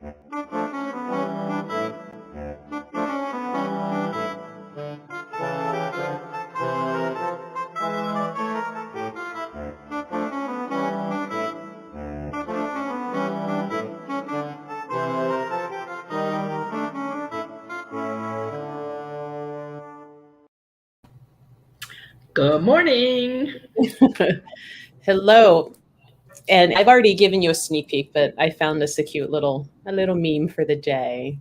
Good morning. Hello. And I've already given you a sneak peek, but I found this a cute a little meme for the day.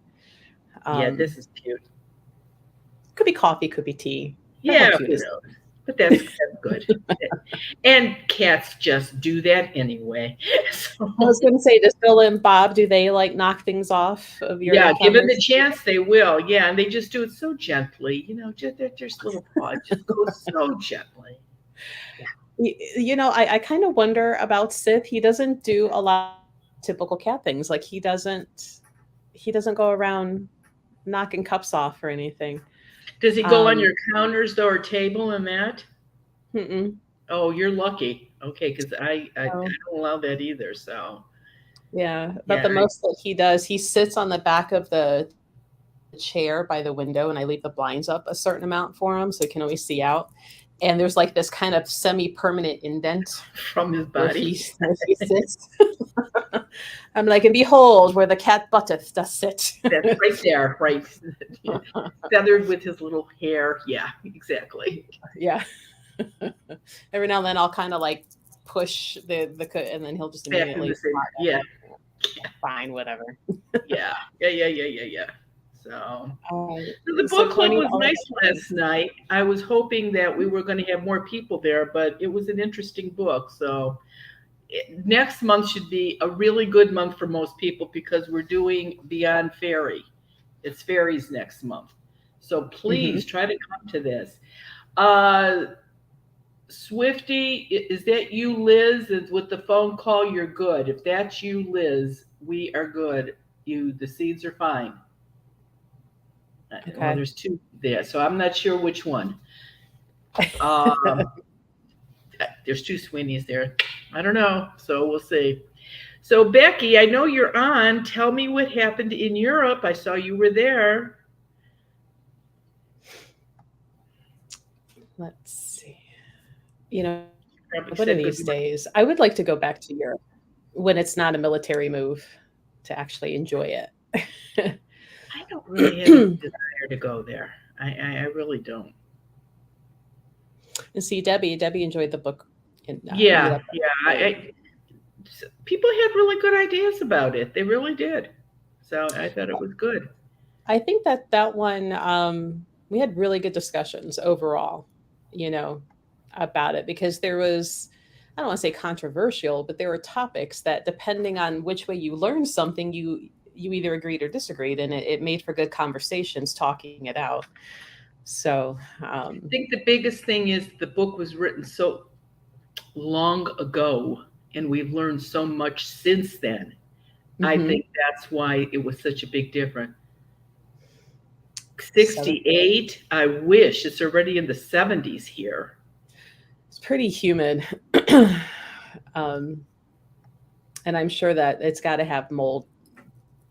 Yeah, this is cute. Could be coffee, could be tea. But Yeah, how cute who is knows? But that's good. And cats just do that anyway. I was going to say, does Bill and Bob, do they like knock things off of your Yeah, given the encounters? chance, they will. Yeah, and they just do it so gently. Just their just little paw just goes so gently. I kind of wonder about Sith. He doesn't do a lot of typical cat things. Like he doesn't go around knocking cups off or anything. Does he go on Um, your counters though, or table and that? mm-mm. Oh, you're lucky. Okay, because I Oh. don't allow that either. So Yeah, but yeah, the most that he does, he sits on the back of the chair by the window, and I leave the blinds up a certain amount for him so he can always see out. And there's like this kind of semi-permanent indent from his where body. he sits. I'm like, and behold, where the cat butteth does sit. That's right there, right. Feathered with his little hair. Yeah, exactly. Yeah. Every now and then I'll kind of like push and then he'll just Back in immediately the same. Yeah, fine, whatever. yeah. So the So book club Courtney, was nice last night. I was hoping that we were going to have more people there, but it was an interesting book. So next month should be a really good month for most people because we're doing Beyond Fairy. It's Fairies next month. So please try to come to this. Uh, Swifty, is that you, Liz? Is with the phone call, you're good. If that's you, Liz, we are good. The seeds are fine. Well, okay. there's two there, so I'm not sure which one. Um, there's two Sweeneys there. I don't know, so we'll see. So Becky, I know you're on. Tell me what happened in Europe. I saw you were there. Let's see. You know, Probably one of said these good. days, I would like to go back to Europe when it's not a military move to actually enjoy it. I don't really have a desire to go there. I really don't. And see, Debbie enjoyed the book in Yeah, Europe. yeah. People had really good ideas about it. They really did. So I thought it was good. I think that one, we had really good discussions overall, about it because there was, I don't want to say controversial, but there were topics that depending on which way you learned something, you either agreed or disagreed, and it made for good conversations talking it out. So, I think the biggest thing is the book was written so long ago, and we've learned so much since then. I mhm. think that's why it was such a big difference. So 68, I wish it's already in the 70s here. it's pretty humid. um, and I'm sure that it's got to have mold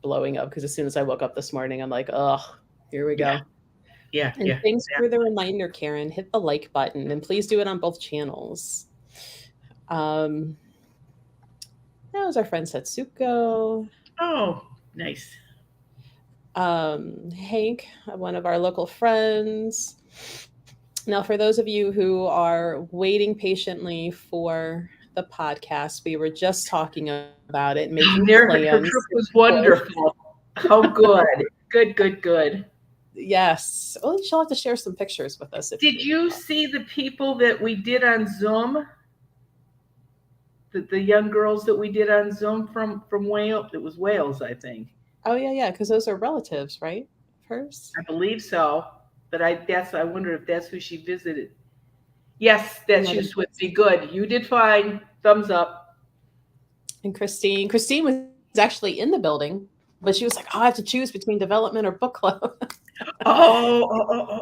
blowing up because as soon as I woke up this morning, I'm like, oh, here we Yeah, go. And yeah. thanks for the reminder, Karen. Hit the like button and please do it on both channels. Um, that was our friend Setsuko. Oh, nice. Hank, one of our local friends. Now, for those of you who are waiting patiently for the podcast, we were just talking about it, making Her plans. trip was wonderful. How good. Good. Yes. Well, she'll have to share some pictures with us if Did you see the people that we did on Zoom? The young girls that we did on Zoom from Wales. It was Wales, I think. Oh yeah, because those are relatives, right? Hers. I believe so. But I wonder if that's who she visited. Yes, that's you, Swifty. Good. You did fine. Thumbs up. And Christine. Christine was actually in the building, but she was like, "Oh, I have to choose between development or book club."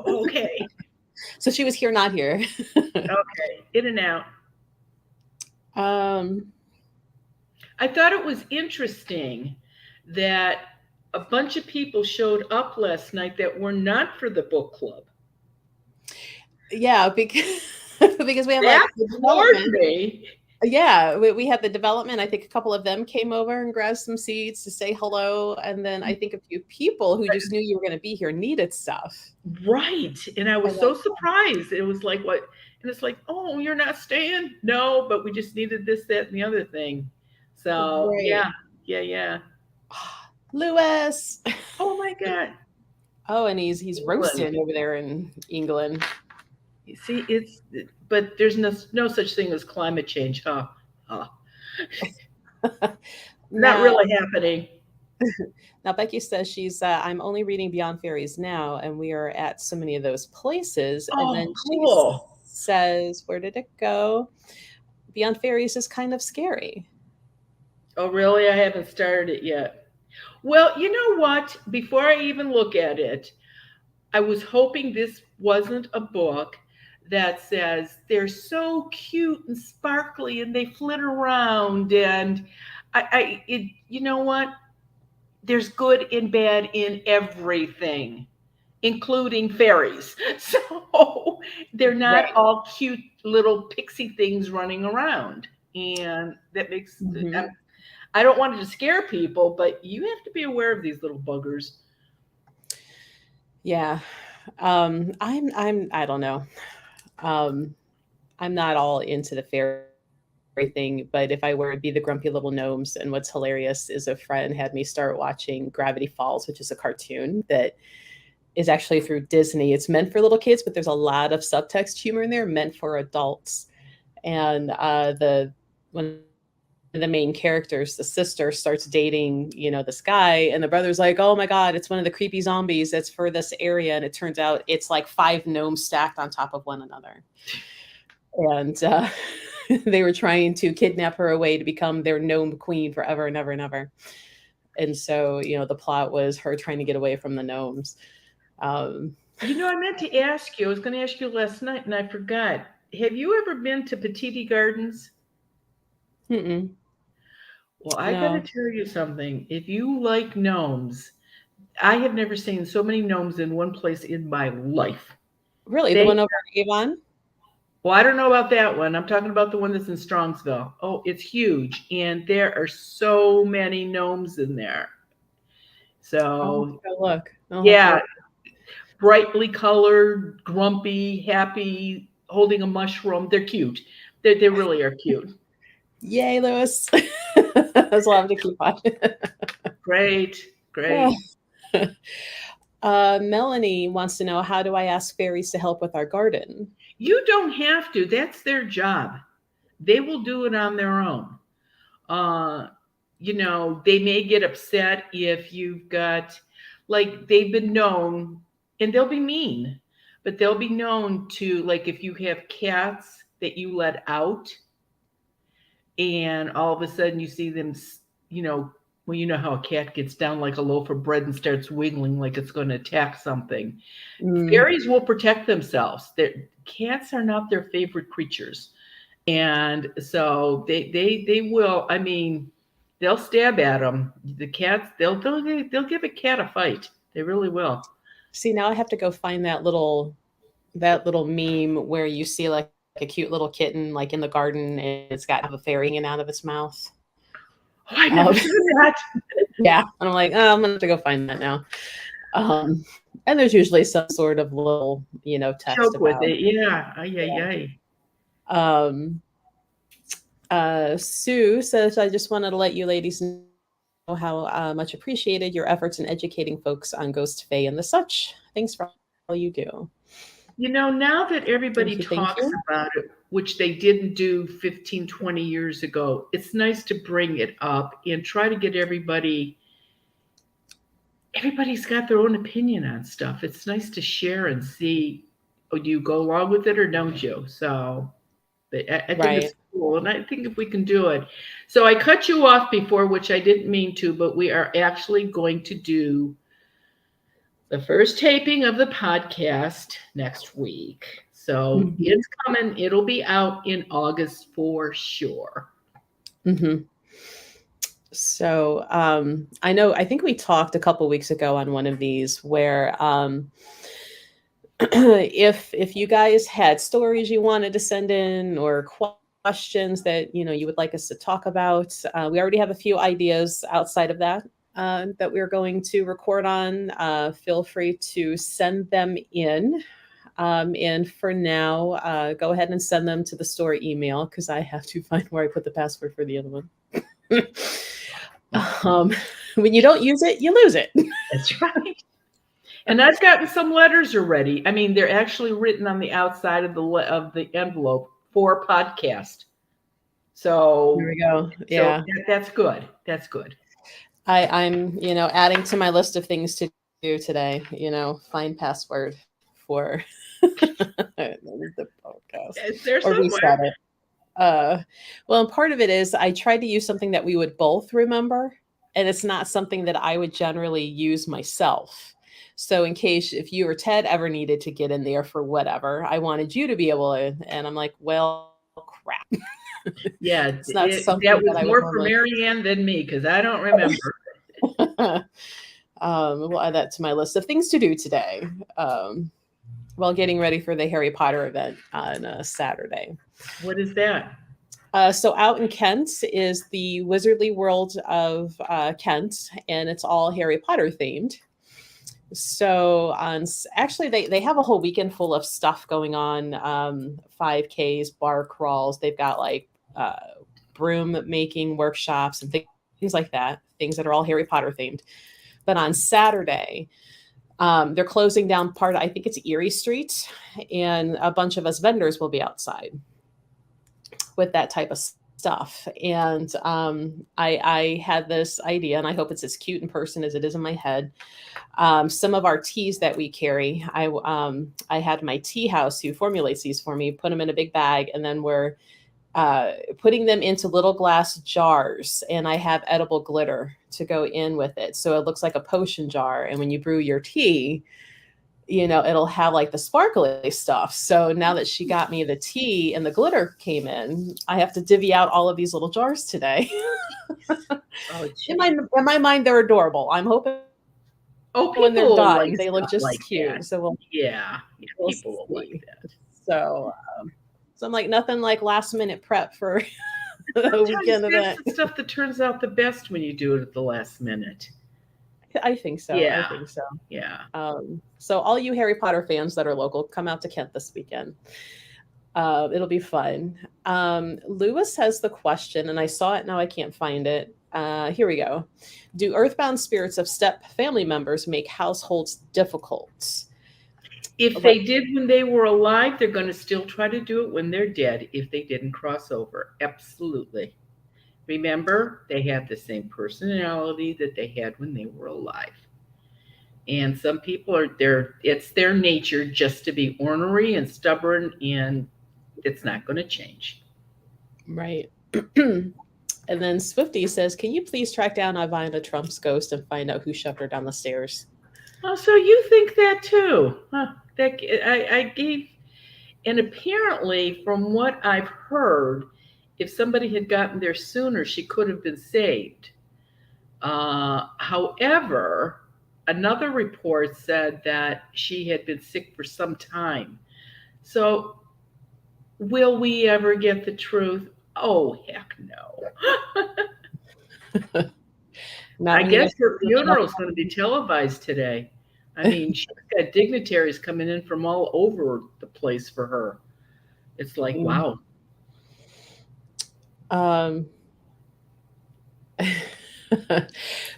Okay. So she was here, not here. Okay. In and out. Um, I thought it was interesting that a bunch of people showed up last night that were not for the book club. Yeah, because because we have That like the floored development. me. Yeah, we had the development. I think a couple of them came over and grabbed some seats to say hello. And then I think a few people who just knew you were going to be here needed stuff. Right. And I was And so surprised. It was like, what? And it's like, oh, you're not staying? No, but we just needed this, that, and the other thing. So, right. yeah, yeah, yeah. Lewis. Oh my God. Oh, and he's England. roasting over there in England. You see, but there's no such thing as climate change, huh? Huh. Not Now, really happening. now Becky says she's I'm only reading Beyond Fairies now, and we are at so many of those places. And Oh, then she cool. says, where did it go? Beyond Fairies is kind of scary. Oh, really? I haven't started it yet. Well, you know what? Before I even look at it, I was hoping this wasn't a book that says they're so cute and sparkly and they flit around and you know what? There's good and bad in everything, including fairies. So they're not Right. all cute little pixie things running around. And that makes, Hmm. I don't want it to scare people, but you have to be aware of these little buggers. Yeah. I don't know. Um, I'm not all into the fairy thing, but if I were to be the grumpy little gnomes, and what's hilarious is a friend had me start watching Gravity Falls, which is a cartoon that is actually through Disney. It's meant for little kids, but there's a lot of subtext humor in there meant for adults. And the one of the main characters, the sister, starts dating, this guy, and the brother's like, "Oh my god, it's one of the creepy zombies that's for this area," and it turns out it's like 5 gnomes stacked on top of one another, and they were trying to kidnap her away to become their gnome queen forever and ever and ever. And so, the plot was her trying to get away from the gnomes. Um, You know, I meant to ask you, I was going to ask you last night and I forgot. Have you ever been to Petiti Gardens? mm-mm, Well, I got to no, tell you something. If you like gnomes, I have never seen so many gnomes in one place in my life. really, the They, one over in Avon. well, I don't know about that one. I'm talking about the one that's in Strongsville. Oh, it's huge. And there are so many gnomes in there. I'll So, have to go look. I'll have to yeah, look. brightly colored, grumpy, happy, holding a mushroom. They're cute. They really are cute. Yay, Lewis! That's a lot to keep on. Great, great. Melanie wants to know, how do I ask fairies to help with our garden? You don't have to. That's their job. They will do it on their own. Uh, they may get upset if you've got, like, they've been known, and they'll be mean, but they'll be known to, like, if you have cats that you let out, and all of a sudden you see them, you know, well, you know how a cat gets down like a loaf of bread and starts wiggling like it's going to attack something. Mm, Fairies will protect themselves. Cats are not their favorite creatures, and so they will. I mean, they'll stab at them. The cats, they'll give a cat a fight. They really will. see, now I have to go find that little meme where you see like a cute little kitten like in the garden, and it's got a fairy hanging out of its mouth. Oh, I never Um, saw that. yeah, and I'm like, oh, I'm gonna have to go find that now. Um, and there's usually some sort of little, text Joke with about. it, yeah. Ay, ay, ay. Um, Sue says, I just wanted to let you ladies know how much appreciated your efforts in educating folks on Ghost Fae and the such. Thanks for all you do. Now that everybody Thank you. Thank talks you. about it, which they didn't do 15, 20 years ago, it's nice to bring it up and try to get everybody's got their own opinion on stuff. It's nice to share and see, oh, do you go along with it or don't you? So but I think Right. it's cool, and I think if we can do it. So I cut you off before, which I didn't mean to, but we are actually going to do the first taping of the podcast next week. So Mm-hmm. it's coming. It'll be out in August for sure. Mm-hmm. So I think we talked a couple weeks ago on one of these where if you guys had stories you wanted to send in or questions that you would like us to talk about, we already have a few ideas outside of that that we're going to record on. Feel free to send them in. And for now, go ahead and send them to the store email because I have to find where I put the password for the other one. When you don't use it, you lose it. That's right. And I've gotten some letters already. I mean, they're actually written on the outside of the envelope for podcast. There So, we go. so Yeah. that's good. That's good. I'm adding to my list of things to do today, find password for the podcast It's there or reset somewhere. it. Well, and part of it is I tried to use something that we would both remember, and it's not something that I would generally use myself. So in case if you or Ted ever needed to get in there for whatever, I wanted you to be able to, and I'm like, well, crap. Yeah, It's not that something that was I would more for normally. Marianne than me because I don't remember. We'll add that to my list of things to do today while getting ready for the Harry Potter event on Saturday. What is that? So out in Kent is the Wizardly World of Kent, and it's all Harry Potter themed. So actually, they have a whole weekend full of stuff going on, 5Ks, bar crawls. They've got like broom making workshops and things like that, things that are all Harry Potter themed. But on Saturday, they're closing down I think it's Erie Street, and a bunch of us vendors will be outside with that type of stuff. And I had this idea, and I hope it's as cute in person as it is in my head. Some of our teas that we carry, I had my tea house who formulates these for me, put them in a big bag, and then we're putting them into little glass jars, and I have edible glitter to go in with it. So it looks like a potion jar. And when you brew your tea, it'll have like the sparkly stuff. So now that she got me the tea and the glitter came in, I have to divvy out all of these little jars today. Oh, in my mind, they're adorable. I'm hoping when they're people will like done, they look stuff just like as cute. that. So Yeah, we'll people will like see. that. So, so I'm like nothing like last minute prep for a Sometimes weekend that's event. the stuff that turns out the best when you do it at the last minute. I think so. I Yeah, think so. yeah. So all you Harry Potter fans that are local, come out to Kent this weekend. It'll be fun. Lewis has the question, and I saw it, now I can't find it. Here we go. Do earthbound spirits of step family members make households difficult? If they did when they were alive, they're going to still try to do it when they're dead if they didn't cross over. Absolutely. Remember, they have the same personality that they had when they were alive. And some people it's their nature just to be ornery and stubborn, and it's not going to change. Right. And then Swifty says, can you please track down Ivana Trump's ghost and find out who shoved her down the stairs? Oh, so you think that too? Huh? That I gave, and apparently, from what I've heard, if somebody had gotten there sooner, she could have been saved. However, another report said that she had been sick for some time. So, will we ever get the truth? Oh, heck no. Not I when you guess guys her really funeral is going to be televised today. I mean, she's got dignitaries coming in from all over the place for her. It's like, wow.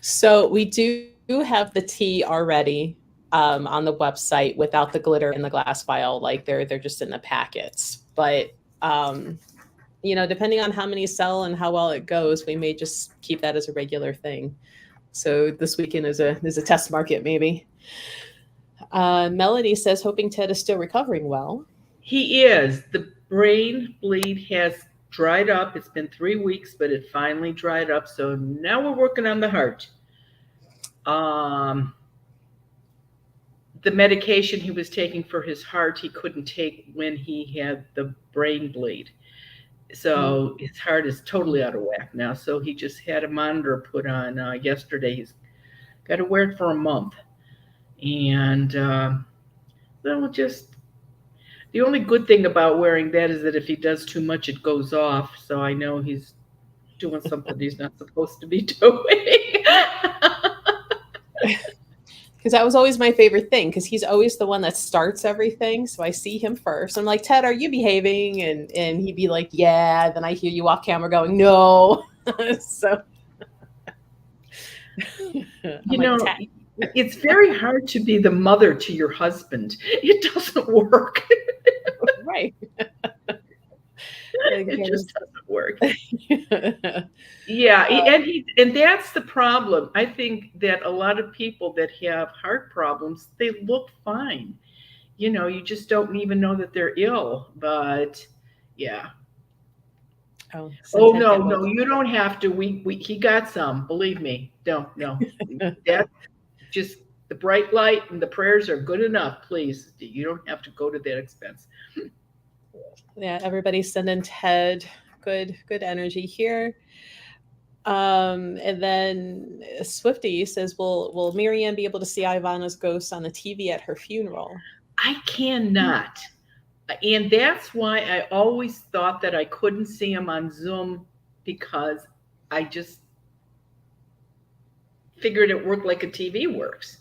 So we do have the tea already on the website without the glitter in the glass vial. Like they're just in the packets. But depending on how many sell and how well it goes, we may just keep that as a regular thing. So this weekend is a test market maybe. Melanie says, hoping Ted is still recovering well. He is. The brain bleed has dried up. It's been 3 weeks, but it finally dried up. So now we're working on the heart. The medication he was taking for his heart, he couldn't take when he had the brain bleed. So his heart is totally out of whack now. So he just had a monitor put on yesterday. He's got to wear it for a month. And well, just the only good thing about wearing that is that if he does too much, it goes off. So I know he's doing something he's not supposed to be doing. Because that was always my favorite thing, because he's always the one that starts everything. So I see him first. I'm like, Ted, are you behaving? And he'd be like, yeah. Then I hear you off camera going, no. So You I'm like, know, Ted. it's very hard to be the mother to your husband. It doesn't work. Right. It just doesn't work. Yeah, and that's the problem. I think that a lot of people that have heart problems, they look fine. You just don't even know that they're ill. But yeah. Oh, Oh Ted no, get no, woke. you don't have to. We he got some. Believe me. No, no. That just the bright light and the prayers are good enough. Please, you don't have to go to that expense. Yeah, everybody's sending Ted good energy here. And then Swifty says, will Marianne be able to see Ivana's ghost on the TV at her funeral? I cannot. And that's why I always thought that I couldn't see him on Zoom because I just figured it worked like a TV works.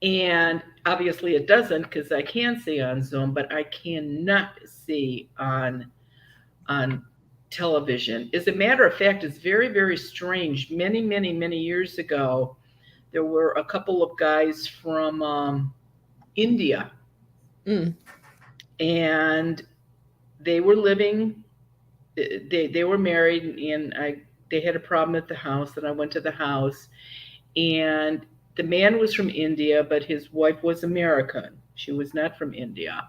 And obviously it doesn't because I can see on Zoom, but I cannot see on television. As a matter of fact, it's very, very strange. Many, many, many years ago, there were a couple of guys from India, Mm. and they were living. They were married, and they had a problem at the house. And I went to the house, and the man was from India, but his wife was American. She was not from India,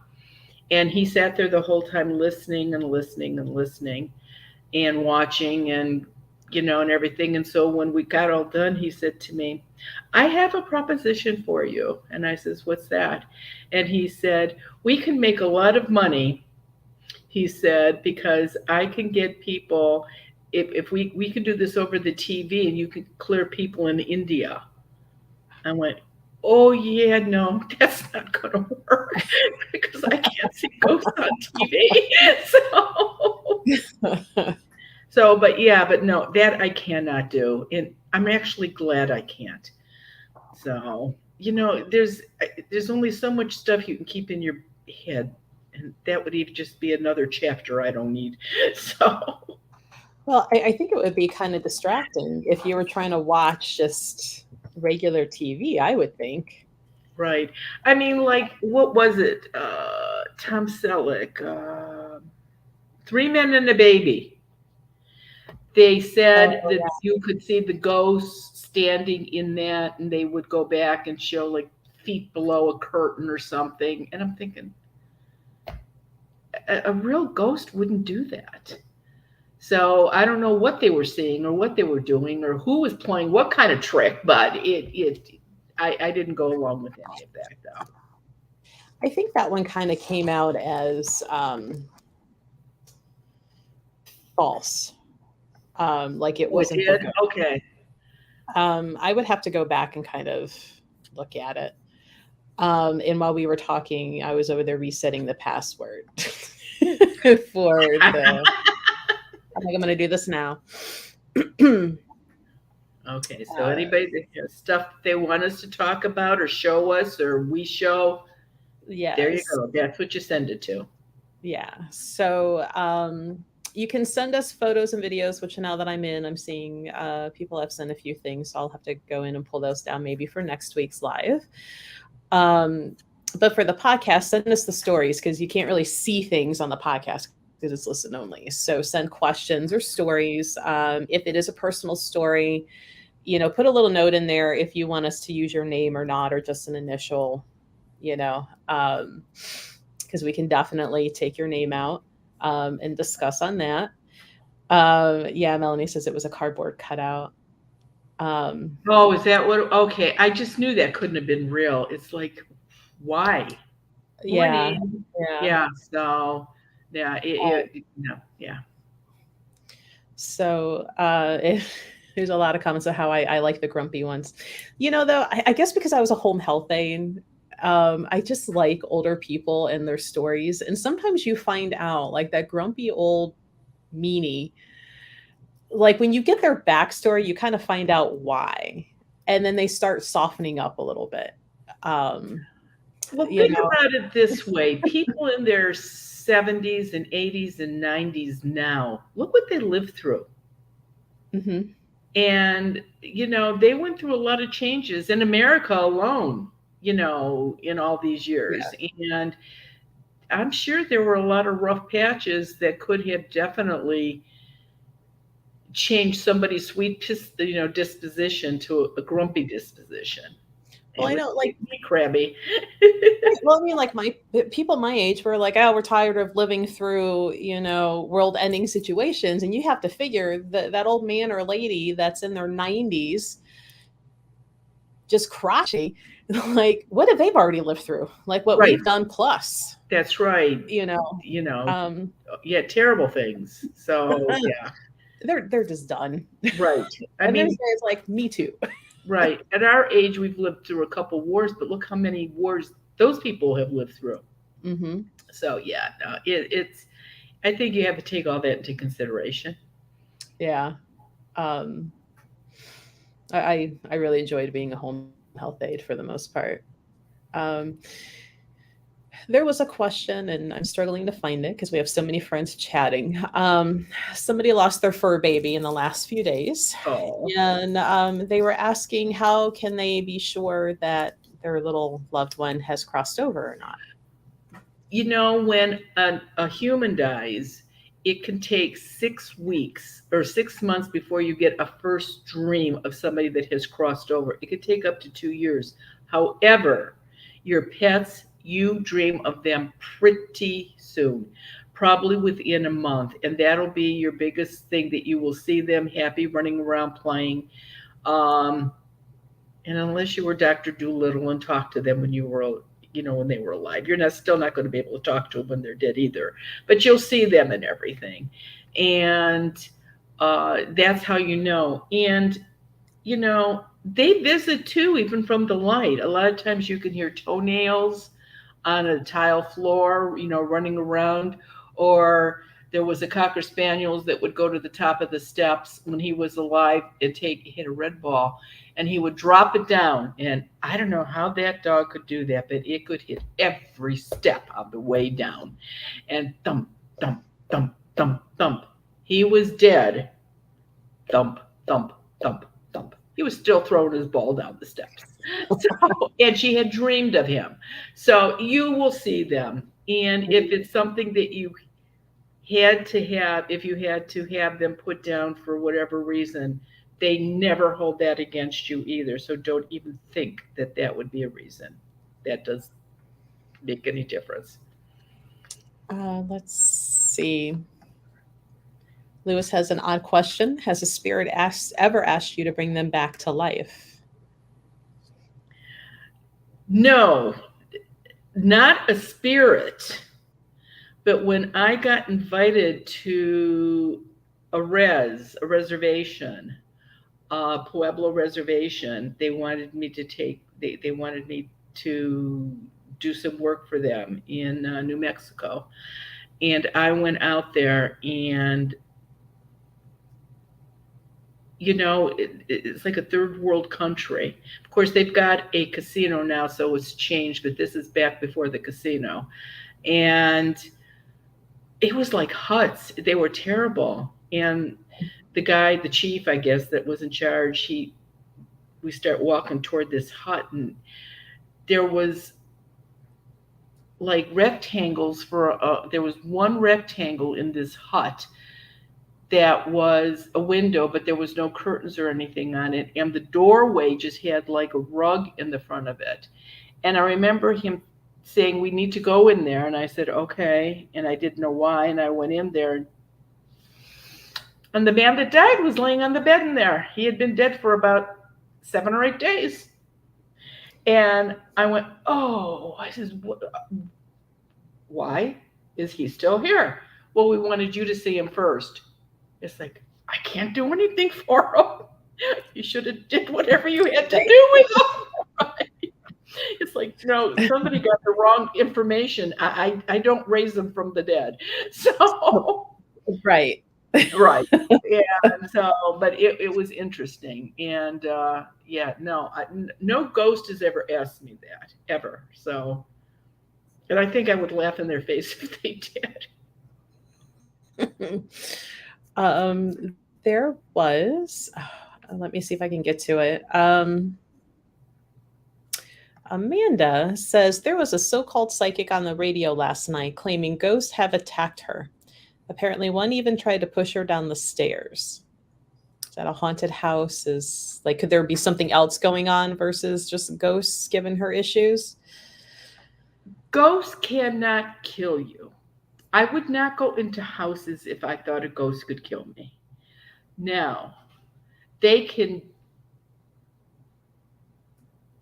and he sat there the whole time listening and listening and listening and watching and everything. And so when we got all done, he said to me, I have a proposition for you. And I says, what's that? And he said, we can make a lot of money, he said, because I can get people, if we could do this over the TV and you could clear people in India. I went, oh yeah, no, that's not gonna work because I can't see ghosts on TV. But yeah, but no, that I cannot do. And I'm actually glad I can't. So, there's only so much stuff you can keep in your head. And that would even just be another chapter I don't need. So, Well, I think it would be kind of distracting if you were trying to watch just regular TV, I would think. right. I mean, like, what was it? Tom Selleck, Three Men and a Baby. They said Oh, that you could see the ghosts standing in that, and they would go back and show like feet below a curtain or something. And I'm thinking, a real ghost wouldn't do that. So I don't know what they were seeing or what they were doing or who was playing what kind of trick, but I didn't go along with any of that though. I think that one kind of came out as false. Like it Oh, it wasn't the did? ghost. Okay. I would have to go back and kind of look at it. And while we were talking, I was over there resetting the password for the. I'm like, I'm going to do this now. Okay, so anybody that has stuff that they want us to talk about or show us or we show, Yes. there you go. That's what you send it to. Yeah. So you can send us photos and videos, which now that I'm in, I'm seeing people have sent a few things. So I'll have to go in and pull those down maybe for next week's live. But for the podcast, send us the stories because you can't really see things on the podcast because it's listen only. So send questions or stories. If it is a personal story, put a little note in there if you want us to use your name or not, or just an initial, because we can definitely take your name out and discuss on that. Yeah, Melanie says it was a cardboard cutout. Oh, is that what? Okay, I just knew that couldn't have been real. It's like, why? Yeah. Morning. Yeah. Yeah. So, yeah. Yeah. So there's a lot of comments of how I like the grumpy ones. Though, I guess because I was a home health aide, I just like older people and their stories. And sometimes you find out like that grumpy old meanie, like when you get their backstory, you kind of find out why. And then they start softening up a little bit. Um, Well, you think know, about it this way. People in their 70s and 80s and 90s now, look what they lived through. mhm, And, they went through a lot of changes in America alone, in all these yeah. years. And I'm sure there were a lot of rough patches that could have definitely changed somebody's sweet, disposition to a grumpy disposition. Well, It I would know, like, make me crabby. well, I mean, like my people my age were like, oh, we're tired of living through, world-ending situations, and you have to figure that that old man or lady that's in their 90s, just crotchety, like, what have they've already lived through? Like what Right. we've done plus, That's right. you know. You know, Um, yeah, terrible things. So, yeah, they're just done, right. I and there's mean, guys like me too. right. At our age, we've lived through a couple wars, but look how many wars those people have lived through. Hmm. So, yeah, no, it's, I think you have to take all that into consideration. Yeah. Um, I really enjoyed being a home health aide for the most part. Um, there was a question, and I'm struggling to find it because we have so many friends chatting. Somebody lost their fur baby in the last few days, Oh, and they were asking how can they be sure that their little loved one has crossed over or not. when a human dies, it can take 6 weeks or 6 months before you get a first dream of somebody that has crossed over. It could take up to 2 years. However, your pets, you dream of them pretty soon, probably within a month. And that'll be your biggest thing that you will see them happy running around playing. Um, and unless you were Dr. Doolittle and talked to them when when they were alive, you're not still not going to be able to talk to them when they're dead either. But you'll see them and everything, and that's how you know. And they visit too, even from the light. A lot of times you can hear toenails on a tile floor, running around. Or there was a cocker spaniels that would go to the top of the steps when he was alive and hit a red ball, and he would drop it down. And I don't know how that dog could do that, but it could hit every step on the way down, and thump, thump, thump, thump, thump. He was dead. Thump, thump, thump, thump. He was still throwing his ball down the steps. So, and she had dreamed of him. So you will see them. And if it's something that you had to have, if you had to have them put down for whatever reason, they never hold that against you either. So don't even think that that would be a reason. That does make any difference. Let's see. Lewis has an odd question. Has a spirit ever asked you to bring them back to life? No, not a spirit. But when I got invited to a reservation, Pueblo reservation, they wanted me to do some work for them in New Mexico. And I went out there, and it's like a third world country. Of course, they've got a casino now, so it's changed, but this is back before the casino. And it was like huts. They were terrible. And the chief, I guess, that was in charge, we start walking toward this hut, and there was like rectangles there was one rectangle in this hut that was a window, but there was no curtains or anything on it. And the doorway just had like a rug in the front of it. And I remember him saying, "We need to go in there." And I said, "Okay." And I didn't know why. And I went in there, and the man that died was laying on the bed in there. He had been dead for about 7 or 8 days. And I went, "Oh," I says, "Why is he still here?" "Well, we wanted you to see him first." It's like, I can't do anything for them. You should have did whatever you had to do with them. It's like, no, somebody got the wrong information. I don't raise them from the dead. So, Right. right. Yeah. And so, but it was interesting. And yeah, no, no ghost has ever asked me that, ever. So, and I think I would laugh in their face if they did. There was, let me see if I can get to it. Amanda says there was a so-called psychic on the radio last night claiming ghosts have attacked her. Apparently, one even tried to push her down the stairs. Is that a haunted house? Is like, could there be something else going on versus just ghosts giving her issues? Ghosts cannot kill you. I would not go into houses if I thought a ghost could kill me. Now, they can,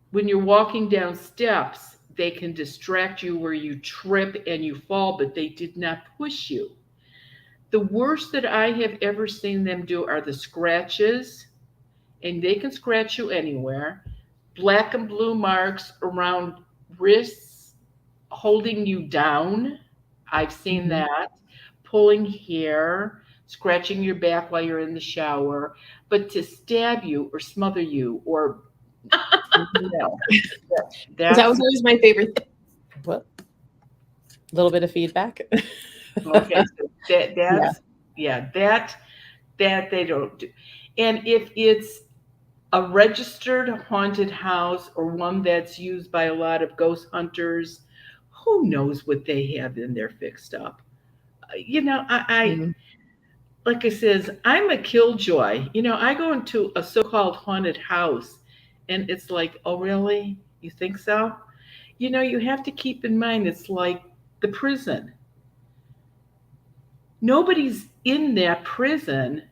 when you're walking down steps, they can distract you where you trip and you fall, but they did not push you. The worst that I have ever seen them do are the scratches, and they can scratch you anywhere. Black and blue marks around wrists, holding you down. I've seen that. Pulling hair, scratching your back while you're in the shower. But to stab you or smother you or no, That was always my favorite thing. What? A little bit of feedback. okay. So that's that they don't do. And if it's a registered haunted house or one that's used by a lot of ghost hunters, who knows what they have in there fixed up. I like I says, I'm a killjoy. I go into a so-called haunted house and it's like, oh really? You think so? You have to keep in mind it's like the prison. Nobody's in that prison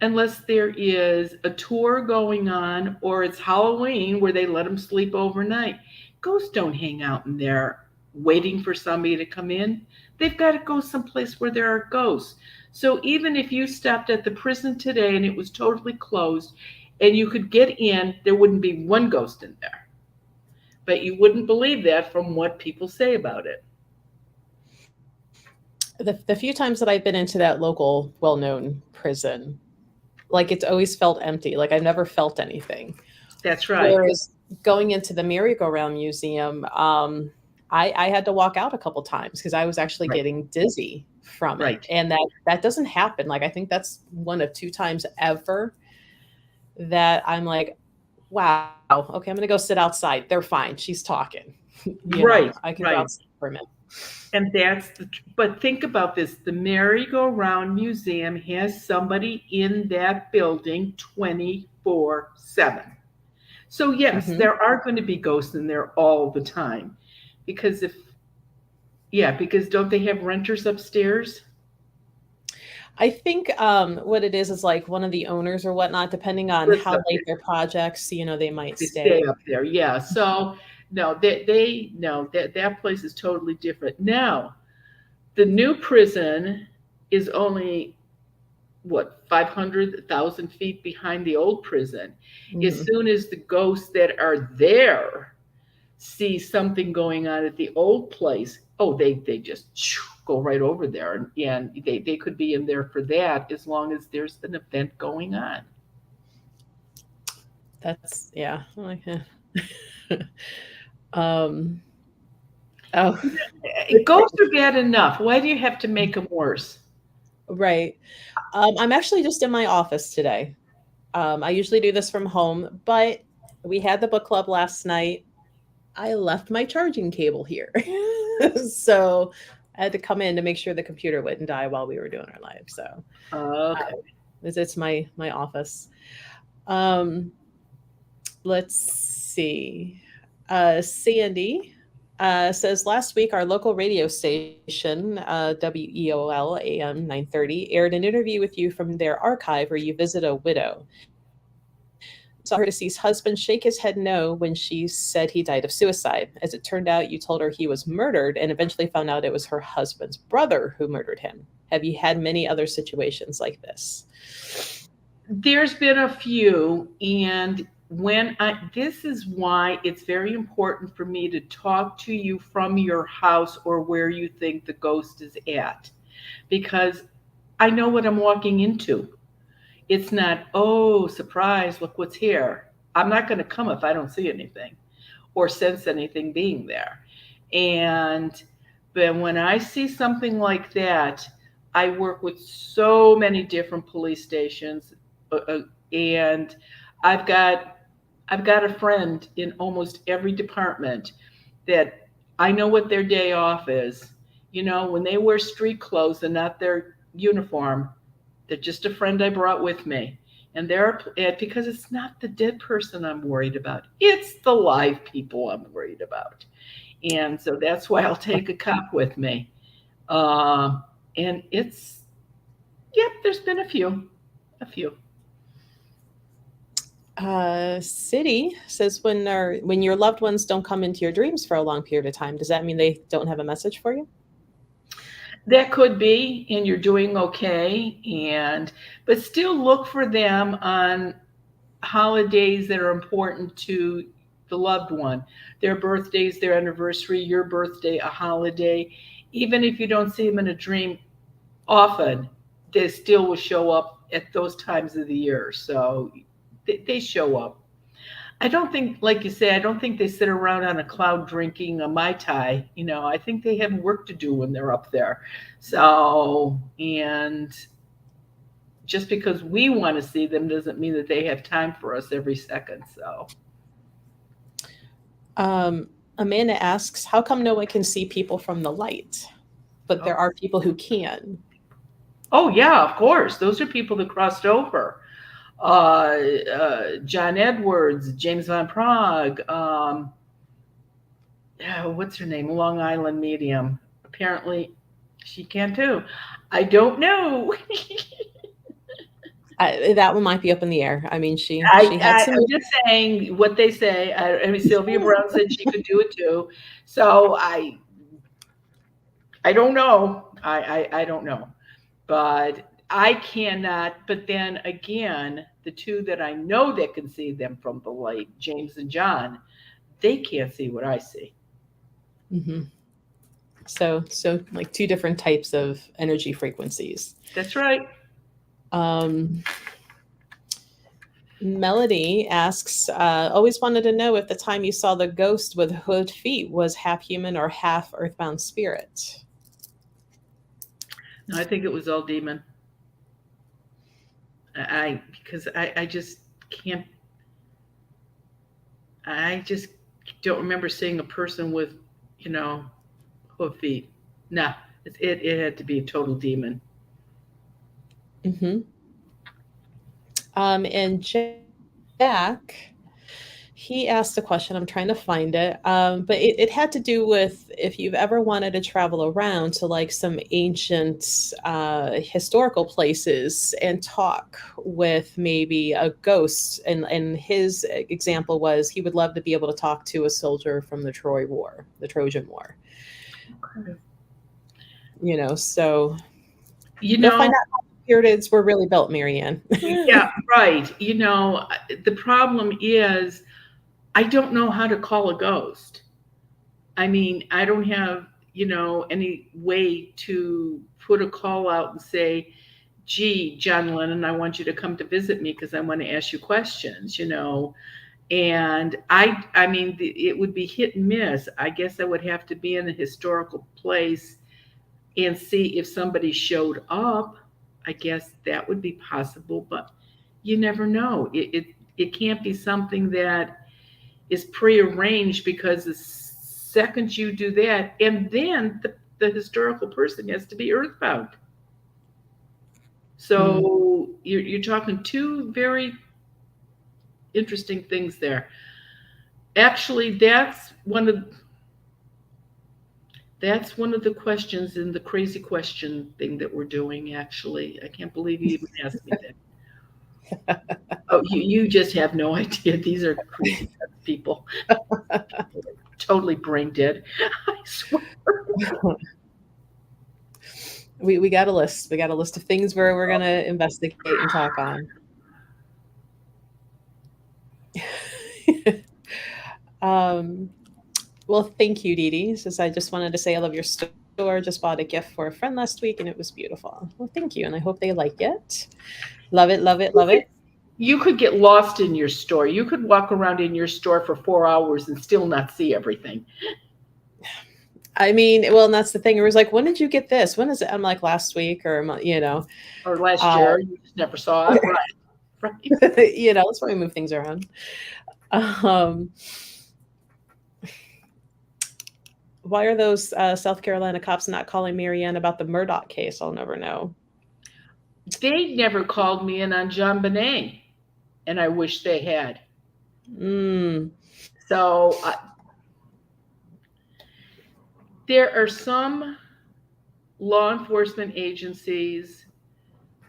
unless there is a tour going on or it's Halloween where they let them sleep overnight. Ghosts don't hang out in there waiting for somebody to come in. They've got to go someplace where there are ghosts. So even if you stopped at the prison today and it was totally closed and you could get in, there wouldn't be one ghost in there. But you wouldn't believe that from what people say about it. The few times that I've been into that local well-known prison, like it's always felt empty. Like I've never felt anything. That's right. Whereas going into the merry-go-round museum, I had to walk out a couple times because I was actually getting dizzy from it. And that doesn't happen. Like I think that's one of 2 times ever that I'm like, wow, okay, I'm gonna go sit outside. They're fine. She's talking. I can go outside for a minute. And but think about this. The merry-go-round museum has somebody in that building 24/7. So yes, there are going to be ghosts in there all the time. Because because don't they have renters upstairs? I think what it is like one of the owners or whatnot, depending on how late their projects, they might stay up there. Yeah. So no, that place is totally different. Now, the new prison is only 500,000 feet behind the old prison. As soon as the ghosts that are there see something going on at the old place, they just go right over there, and they could be in there for that as long as there's an event going on. That's ghosts are bad enough. Why do you have to make them worse? Right. I'm actually just in my office today. I usually do this from home, but we had the book club last night. I left my charging cable here. So I had to come in to make sure the computer wouldn't die while we were doing our live. So it's my office. Let's see. Sandy says last week our local radio station, WEOL AM 930, aired an interview with you from their archive where you visit a widow. Saw her deceased husband shake his head no when she said he died of suicide. As it turned out, you told her he was murdered and eventually found out it was her husband's brother who murdered him. Have you had many other situations like this? There's been a few, and this is why it's very important for me to talk to you from your house or where you think the ghost is at, because I know what I'm walking into. It's not, oh, surprise, look what's here. I'm not going to come if I don't see anything or sense anything being there. And but when I see something like that, I work with so many different police stations, and I've got I've got a friend in almost every department that I know what their day off is. You know, when they wear street clothes and not their uniform, they're just a friend I brought with me. And because it's not the dead person I'm worried about, it's the live people I'm worried about. And so that's why I'll take a cop with me. Uh, and yep, there's been a few. City says when your loved ones don't come into your dreams for a long period of time, does that mean they don't have a message for you? That could be, and you're doing okay. But still look for them on holidays that are important to the loved one. Their birthdays, their anniversary, your birthday, a holiday. Even if you don't see them in a dream often, they still will show up at those times of the year. So they show up. I don't think, like you say, I don't think they sit around on a cloud drinking a Mai Tai. You know, I think they have work to do when they're up there. So, and just because we want to see them doesn't mean that they have time for us every second. So, Amanda asks, how come no one can see people from the light, but there oh, are people who can? oh yeah, of course. Those are people that crossed over. John Edwards, James Van Prague, what's her name? Long Island medium. Apparently, she can too. I don't know. That one might be up in the air. I mean, she had some. I'm just saying what they say. I mean, Sylvia Brown said she could do it too. So I don't know. I don't know. But I cannot. But then again, the two that I know that can see them from the light, James and John, they can't see what I see. Mhm. So like two different types of energy frequencies. That's right. Um, Melody asks, always wanted to know if the time you saw the ghost with hood feet was half human or half earthbound spirit. No, I think it was all demon. Because I just can't. I just don't remember seeing a person with, you know, hoof feet. Nah, it had to be a total demon. Mm-hmm. And Jack, he asked a question. I'm trying to find it. But it had to do with if you've ever wanted to travel around to like some ancient historical places and talk with maybe a ghost. And his example was he would love to be able to talk to a soldier from the Trojan War. Okay. You know, so You go find know, out how the pyramids were really built, Marianne. yeah, right. You know, the problem is I don't know how to call a ghost. I mean, I don't have, any way to put a call out and say, gee, John Lennon, I want you to come to visit me because I want to ask you questions. And I mean, it would be hit and miss. I guess I would have to be in a historical place and see if somebody showed up. I guess that would be possible, but you never know. It can't be something that is prearranged, because the second you do that, and then the historical person has to be earthbound. Mm. So you're talking two very interesting things there. Actually, that's one of the questions in the crazy question thing that we're doing. Actually, I can't believe you even asked me that. Oh, you just have no idea. These are crazy people. Totally brain dead. I swear. We got a list. We got a list of things we're gonna investigate and talk on. um, well, thank you, Dee Dee. Says I just wanted to say I love your store. Just bought a gift for a friend last week and it was beautiful. Well, thank you, and I hope they like it. Love it, love it, love You it. could you could get lost in your store. You could walk around in your store for 4 hours and still not see everything. I mean, well, and that's the thing. It was like, when did you get this? When is it? I'm like last week or Or last uh, year, you just never saw it. Right, right. that's why we move things around. Um, why are those South Carolina cops not calling Marianne about the Murdoch case? I'll never know. They never called me in on John Bonet, and I wish they had. Mm, So there are some law enforcement agencies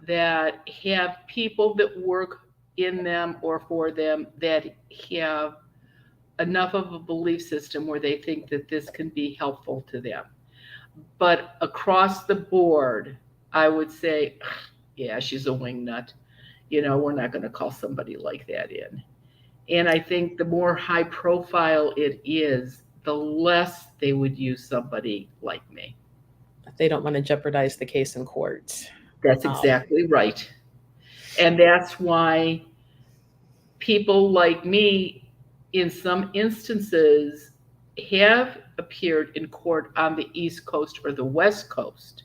that have people that work in them or for them that have enough of a belief system where they think that this can be helpful to them. But across the board, I would say, yeah, she's a wingnut. We're not going to call somebody like that in. And I think the more high profile it is, the less they would use somebody like me. they don't want to jeopardize the case in court. That's Um, exactly right. And that's why people like me, in some instances, have appeared in court on the East Coast or the West Coast,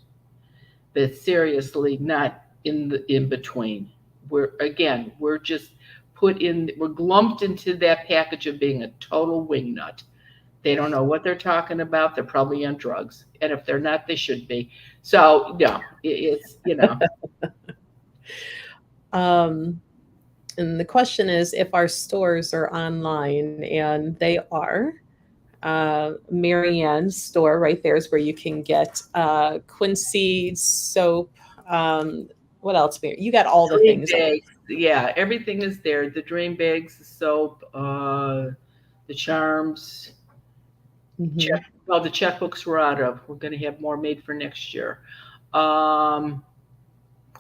but seriously, not in the in between. We're just we're lumped into that package of being a total wingnut. They don't know what they're talking about. They're probably on drugs. And if they're not, they should be. So, no, it's. um, and the question is if our stores are online, and they are. Marianne's store right there is where you can get Quincy soap. What else? You got all the Dream things. bags. Yeah, everything is there. The dream bags, the soap, the charms. Mm-hmm. Check. Well, the checkbooks we're out of. We're going to have more made for next year. Um,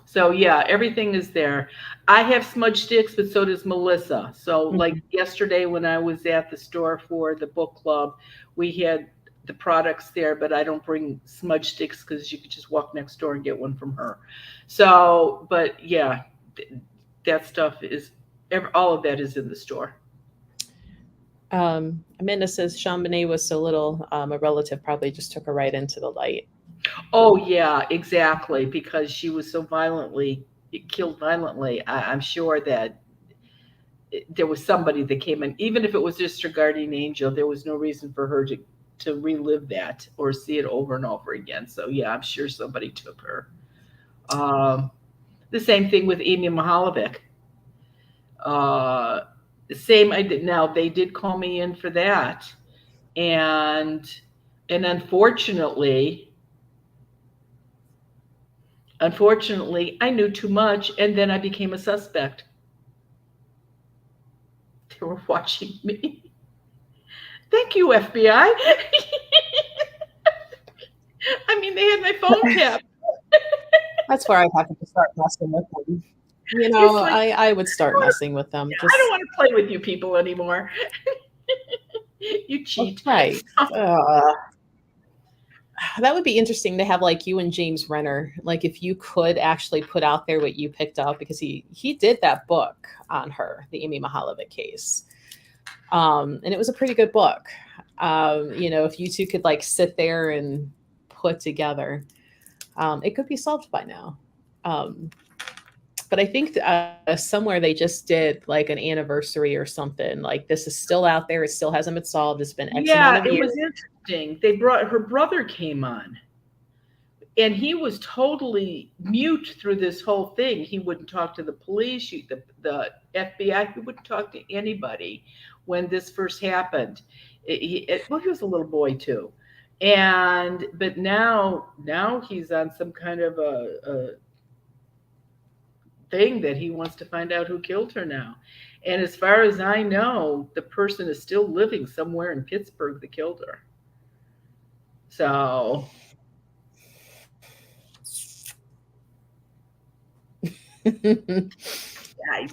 So yeah, everything is there. I have smudge sticks, but so does Melissa. So like Mm-hmm. yesterday when I was at the store for the book club, we had the products there, but I don't bring smudge sticks because you could just walk next door and get one from her. So, but yeah, that stuff is all of that is in the store. Amanda says Sean Benet was so little, a relative probably just took her right into the light. Oh yeah, exactly. Because she was so violently killed violently. I'm sure that there was somebody that came in, even if it was just her guardian angel, there was no reason for her to relive that or see it over and over again. So yeah, I'm sure somebody took her. Um, the same thing with Amy Mahalovic. Uh, the same. I did. Now they did call me in for that, and unfortunately, I knew too much, and then I became a suspect. They were watching me. Thank you, FBI. I mean, they had my phone tapped. That's where I have to start messing with them. It's like, I would start messing with them. I don't Just want to play with you people anymore. You cheat. right. Uh, that would be interesting to have like you and James Renner. Like if you could actually put out there what you picked up because he did that book on her, the Amy Mahalovic case. And it was a pretty good book. If you two could like sit there and put together, it could be solved by now. Um, but I think somewhere they just did like an anniversary or something. Like this is still out there. It still hasn't been solved. It's been X amount Yeah, of it years. was interesting. They brought her brother came on, and he was totally mute through this whole thing. He wouldn't talk to the police, the FBI. He wouldn't talk to anybody when this first happened. Well, he was a little boy too, but now he's on some kind of a thing that he wants to find out who killed her now. And as far as I know, the person is still living somewhere in Pittsburgh that killed her. So Do I,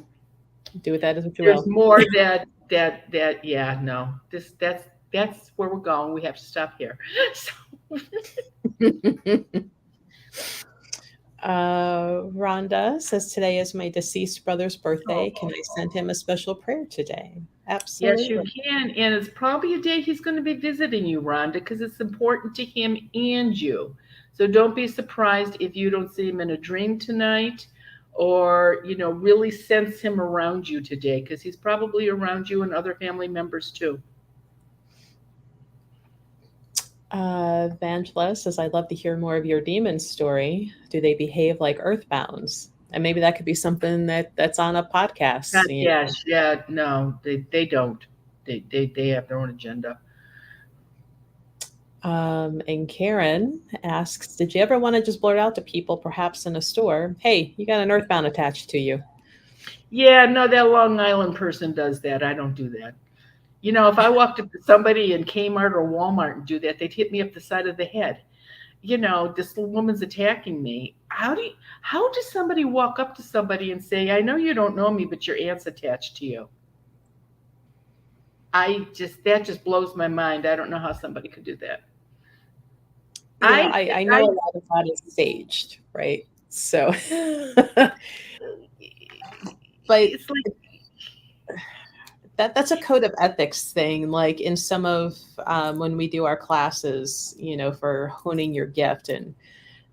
with that as what you there's will. more that Yeah, no. That's where we're going. We have to stop here. So Rhonda says today is my deceased brother's birthday. Can I send him oh, a special prayer today? yes, you Absolutely. can. And it's probably a day he's going to be visiting you, Rhonda, because it's important to him and you. So don't be surprised if you don't see him in a dream tonight or, really sense him around you today because he's probably around you and other family members too. Vangela says, I'd love to hear more of your demon story. Do they behave like Earthbounds? And maybe that could be something that's on a podcast. Yes, yeah, no, they don't. They have their own agenda. And Karen asks, did you ever want to just blurt out to people, perhaps in a store, hey, you got an Earthbound attached to you? Yeah, no, that Long Island person does that. I don't do that. If I walked up to somebody in Kmart or Walmart and do that, they'd hit me up the side of the head. This woman's attacking me. How does somebody walk up to somebody and say, I know you don't know me, but your aunt's attached to you? That just blows my mind. I don't know how somebody could do that. I know I a lot of that is staged, right? So, but it's like that's a code of ethics thing. Like in some of when we do our classes, for honing your gift, and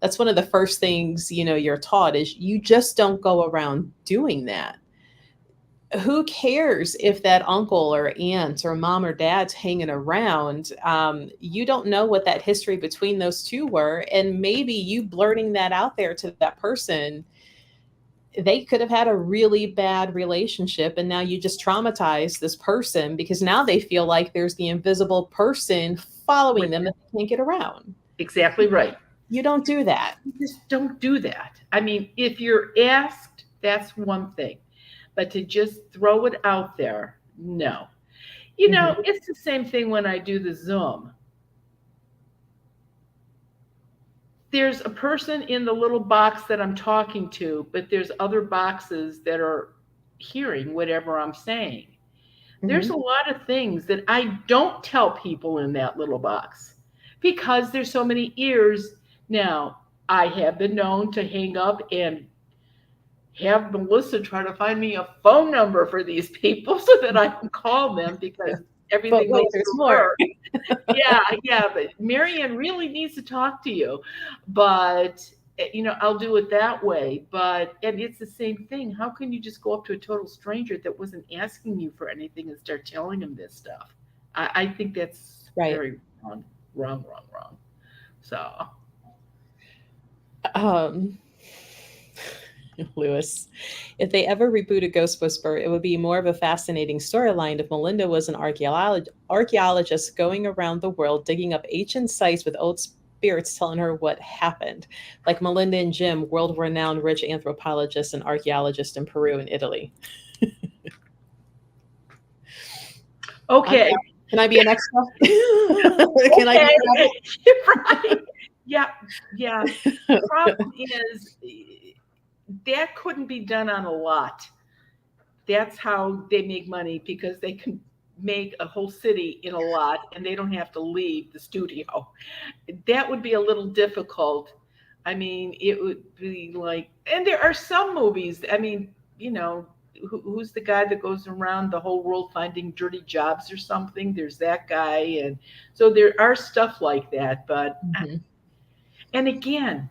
that's one of the first things you're taught is you just don't go around doing that. Who cares if that uncle or aunt or mom or dad's hanging around? You don't know what that history between those two were, and maybe you blurting that out there to that person, they could have had a really bad relationship, and now you just traumatize this person because now they feel like there's the invisible person following them that they can't get around. exactly right. You don't do that. You just don't do that. I mean, if you're asked, that's one thing. But to just throw it out there, no. Mhm. It's the same thing when I do the Zoom. There's a person in the little box that I'm talking to, but there's other boxes that are hearing whatever I'm saying. There's a Mhm. lot of things that I don't tell people in that little box because there's so many ears. Now, I have been known to hang up and have Melissa try to find me a phone number for these people so that I can call them because But everything wait, goes there's through more. her. Yeah, but Marianne really needs to talk to you. But I'll do it that way. And it's the same thing. How can you just go up to a total stranger that wasn't asking you for anything and start telling them this stuff? I think that's Right. very wrong, wrong, wrong, wrong. So Um, Lewis, if they ever reboot a Ghost Whisperer, it would be more of a fascinating storyline if Melinda was an archaeologist going around the world digging up ancient sites with old spirits telling her what happened. Like Melinda and Jim, world renowned rich anthropologists and archaeologists in Peru and Italy. I'm okay, sorry. Can I be an extra? Can I okay, be right. Yeah, yeah. The problem is that couldn't be done on a lot. That's how they make money because they can make a whole city in a lot and they don't have to leave the studio. That would be a little difficult. I mean, it would be like, and there are some movies. I mean, who's the guy that goes around the whole world finding dirty jobs or something? There's that guy, and so there are stuff like that. But Mhm. and again,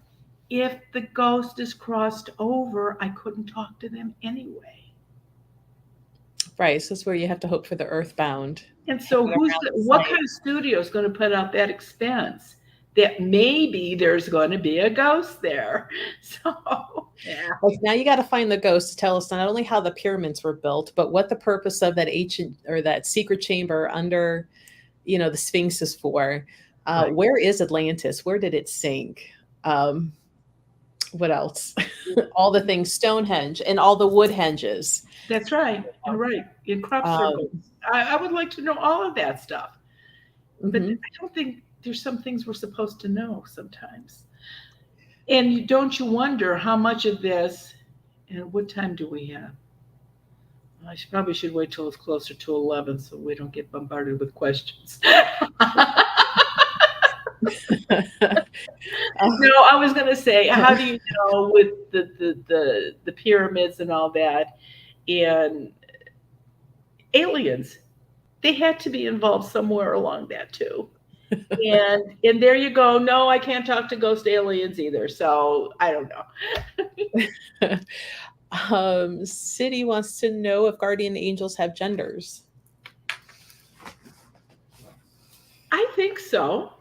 if the ghost is crossed over, I couldn't talk to them anyway. Right. So that's where you have to hope for the Earthbound And so hanging around the what kind site. of studio is going to put out that expense that maybe there's going to be a ghost there? So, yeah. Like now you got to find the ghost to tell us not only how the pyramids were built, but what the purpose of that ancient or that secret chamber under, the Sphinx is for. Right. Where is Atlantis? Where did it sink? Um, what else? All the things, Stonehenge and all the wood henges. That's right. You're right. In crop circles. Um, I would like to know all of that stuff. But mhm. I don't think there's some things we're supposed to know sometimes. And don't you wonder how much of this, and what time do we have? Probably should wait till it's closer to 11 so we don't get bombarded with questions. No, I was going to say, how do you know with the pyramids and all that and aliens? They had to be involved somewhere along that too. And there you go. No, I can't talk to ghost aliens either. So I don't know. City wants to know if guardian angels have genders. I think so.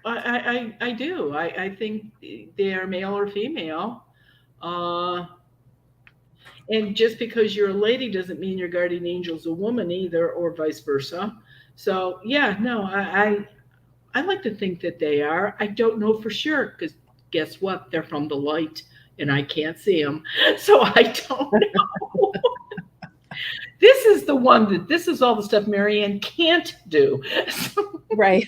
I do. I think they are male or female. Uh, and just because you're a lady doesn't mean your guardian angel's a woman either, or vice versa. So yeah, no, I like to think that they are. I don't know for sure because guess what? They're from the light, and I can't see them, so I don't know. This is the one that this is all the stuff Marianne can't do. Right.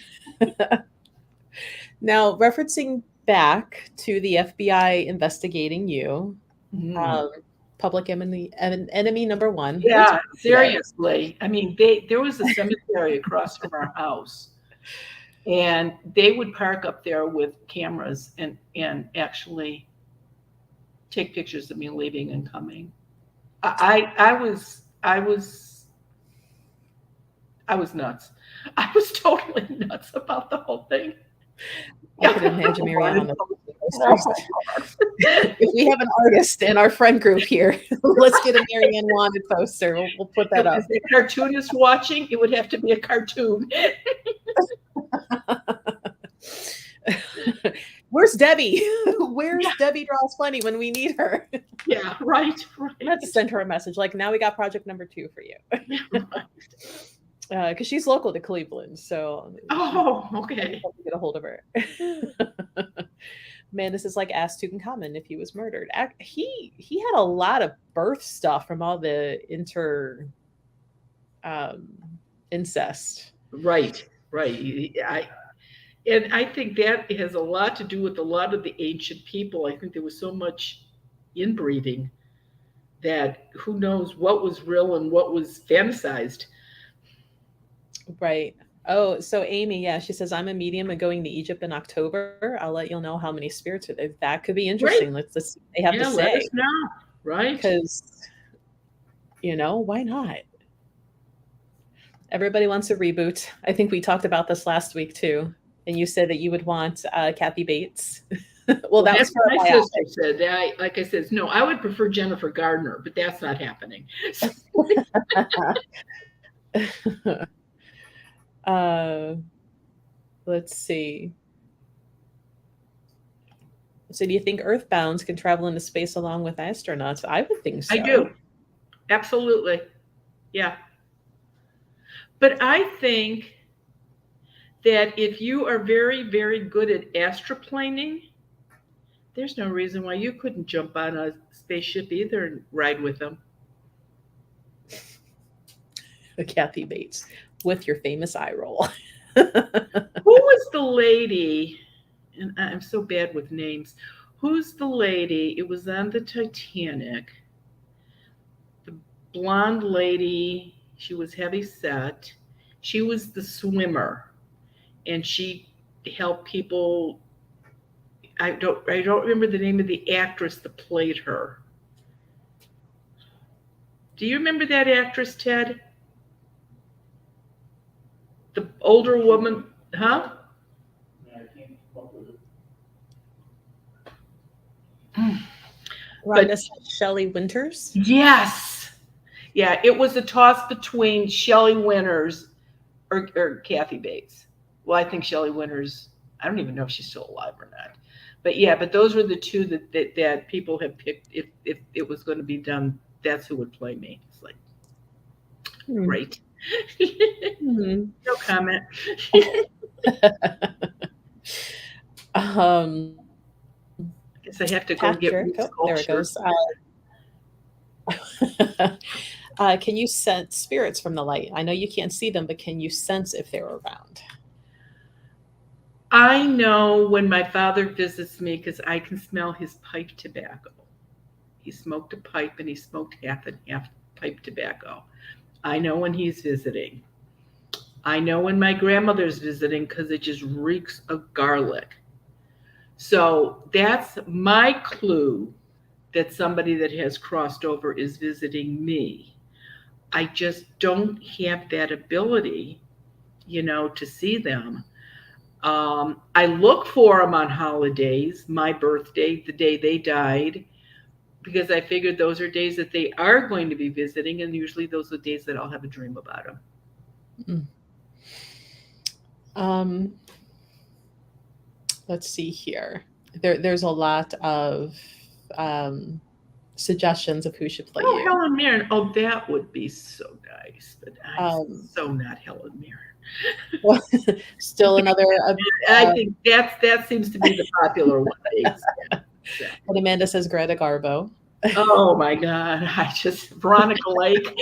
Now, referencing back to the FBI investigating you, public enemy number one. Yeah, seriously. I mean, there was a cemetery across from our house, and they would park up there with cameras and actually take pictures of me leaving and coming. I was nuts. I was totally nuts about the whole thing. I can imagine Marianne on the posters. If we have an artist in our friend group here, let's get a Marianne wanted poster. We'll put that up. If a cartoonist watching, it would have to be a cartoon. Where's Debbie? Where's Debbie Draws Funny when we need her? Yeah, right. Let's send her a message. Like, now we got project number 2 for you. Because she's local to Cleveland, so okay, get a hold of her. Man, this is like Ask Tutankhamun if he was murdered. He had a lot of birth stuff from all the incest. Right. I think that has a lot to do with a lot of the ancient people. I think there was so much inbreeding that who knows what was real and what was fantasized. Right. Oh, so Amy, yeah, she says, I'm a medium and going to Egypt in October. I'll let you'll know how many spirits are there. That could be interesting. Right. Let's see what they have to say. Let us know. Right. Because, why not? Everybody wants a reboot. I think we talked about this last week too. And you said that you would want Kathy Bates. Well, that was my sister said. Like I said, no, I would prefer Jennifer Gardner, but that's not happening. Let's see. So do you think Earthbounds can travel into space along with astronauts? I would think so. I do. Absolutely. Yeah. But I think that if you are very, very good at astroplaning, there's no reason why you couldn't jump on a spaceship either and ride with them. Kathy Bates with your famous eye roll. Who was the lady? And I'm so bad with names. Who's the lady? It was on the Titanic. The blonde lady. She was heavy set. She was the swimmer, and she helped people. I don't remember the name of the actress that played her. Do you remember that actress, Ted? The older woman, huh? I can't keep up with it. But Shelley Winters? Yes. Yeah, it was a toss between Shelley Winters or Kathy Bates. Well, I think Shelley Winters, I don't even know if she's still alive or not. But yeah, but those were the two that people had picked. If it was going to be done, that's who would play me. It's like, great. No comment. I guess I have to go get there it goes. Can you sense spirits from the light? I know you can't see them, but can you sense if they're around? I know when my father visits me because I can smell his pipe tobacco. He smoked a pipe and he smoked half and half pipe tobacco. I know when he's visiting. I know when my grandmother's visiting because it just reeks of garlic. So that's my clue that somebody that has crossed over is visiting me. I just don't have that ability, to see them. I look for them on holidays, my birthday, the day they died, because I figured those are days that they are going to be visiting, and usually those are days that I'll have a dream about them. Mm. Um, let's see here. There's a lot of um, suggestions of who should play Oh, you. Helen Mirren. Oh, that would be so nice, but I'm Um, so not Helen Mirren. well, still another. I think that seems to be the popular one. Exactly. And Amanda says Greta Garbo. Oh my God! Veronica Lake.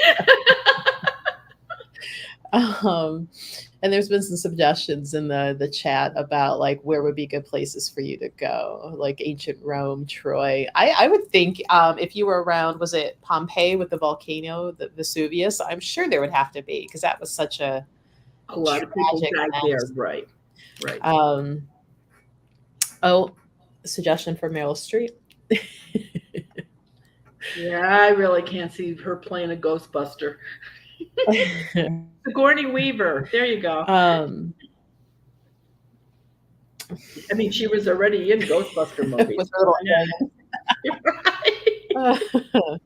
And there's been some suggestions in the chat about like where would be good places for you to go, like ancient Rome, Troy. I would think if you were around, was it Pompeii with the volcano, the Vesuvius? I'm sure there would have to be because that was such a lot of people tragic died there. mess. Right. Right. Oh, suggestion for Meryl Streep. Yeah, I really can't see her playing a Ghostbuster. Sigourney Weaver. There you go. I mean, she was already in Ghostbuster movies. With her little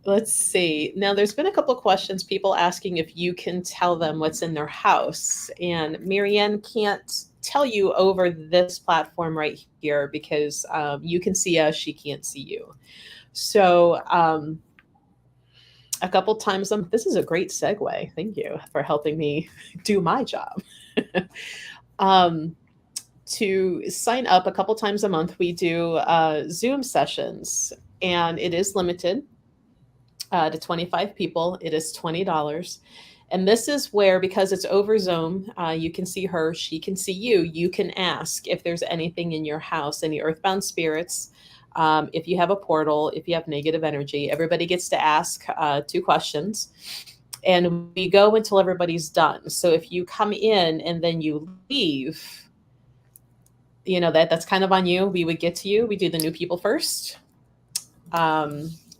Let's see. Now, there's been a couple of questions, people asking if you can tell them what's in their house. And Marianne can't tell you over this platform right here because you can see us, she can't see you. So a couple times, this is a great segue. Thank you for helping me do my job. To sign up a couple times a month, we do Zoom sessions, and it is limited to 25 people. It is $20. And this is where, because it's over Zoom, you can see her, she can see you. You can ask if there's anything in your house, any earthbound spirits, if you have a portal, if you have negative energy. Everybody gets to ask 2 questions. And we go until everybody's done. So if you come in and then you leave, that's kind of on you. We would get to you. We do the new people first.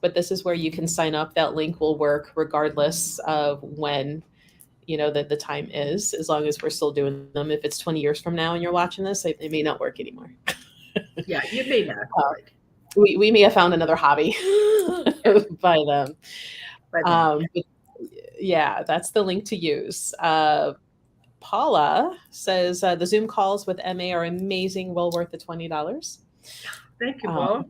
But this is where you can sign up. That link will work regardless of when, the time is, as long as we're still doing them. If it's 20 years from now and you're watching this, it may not work anymore. Yeah, you may not. We may have found another hobby by them. But yeah, that's the link to use. Paula says the Zoom calls with MA are amazing, well worth the $20. Thank you, Paula.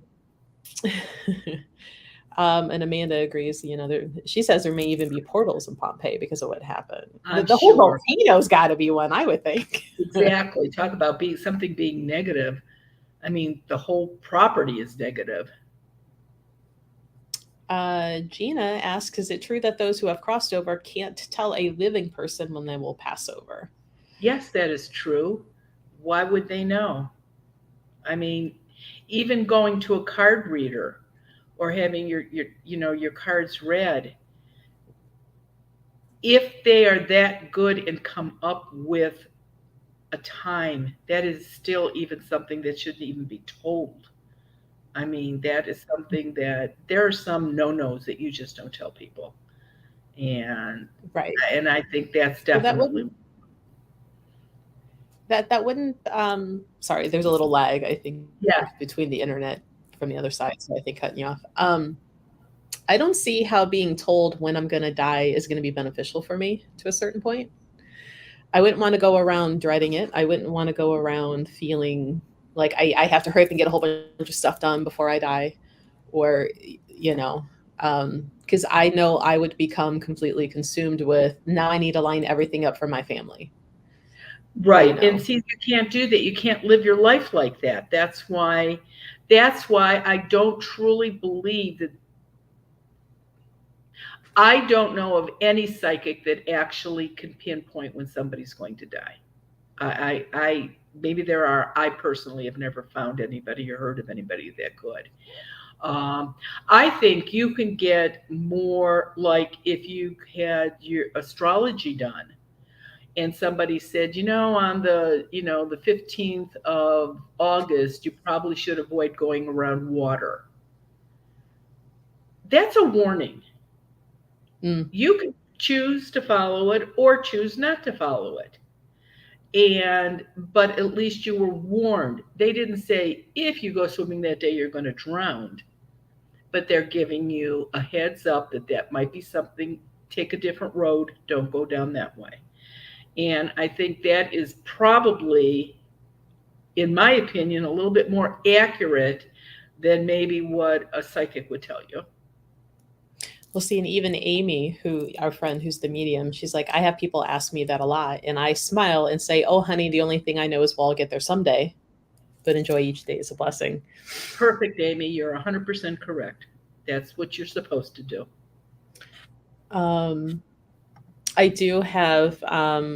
And Amanda agrees. She says there may even be portals in Pompeii because of what happened. I'm the whole sure. volcano's got to be one, I would think. Exactly. Talk about something being negative. I mean, the whole property is negative. Gina asks, is it true that those who have crossed over can't tell a living person when they will pass over? Yes, that is true. Why would they know? I mean, even going to a card reader or having your cards read, if they are that good and come up with a time, that is still even something that shouldn't even be told. I mean, that is something that there are some no-nos that you just don't tell people. And right. And I think that's definitely that wouldn't sorry, there's a little lag, I think, between the internet from the other side, so I think cutting you off. I don't see how being told when I'm going to die is going to be beneficial for me to a certain point. I wouldn't want to go around dreading it. I wouldn't want to go around feeling like I have to hurry up and get a whole bunch of stuff done before I die, or, because I know I would become completely consumed with, now I need to line everything up for my family. Right. And see, you can't do that. You can't live your life like that. That's why I don't truly believe that. I don't know of any psychic that actually can pinpoint when somebody's going to die. I maybe there are. I personally have never found anybody or heard of anybody that could. I think you can get more, like if you had your astrology done and somebody said, on the 15th of August, you probably should avoid going around water. That's a warning. Mm. You can choose to follow it or choose not to follow it. But at least you were warned. They didn't say if you go swimming that day you're going to drown, but they're giving you a heads up that that might be something. Take a different road, don't go down that way. And I think that is probably, in my opinion, a little bit more accurate than maybe what a psychic would tell you. We'll see. And even Amy, our friend who's the medium, she's like, I have people ask me that a lot. And I smile and say, oh, honey, the only thing I know is we'll all get there someday, but enjoy each day as a blessing. Perfect, Amy. You're 100% correct. That's what you're supposed to do. I do have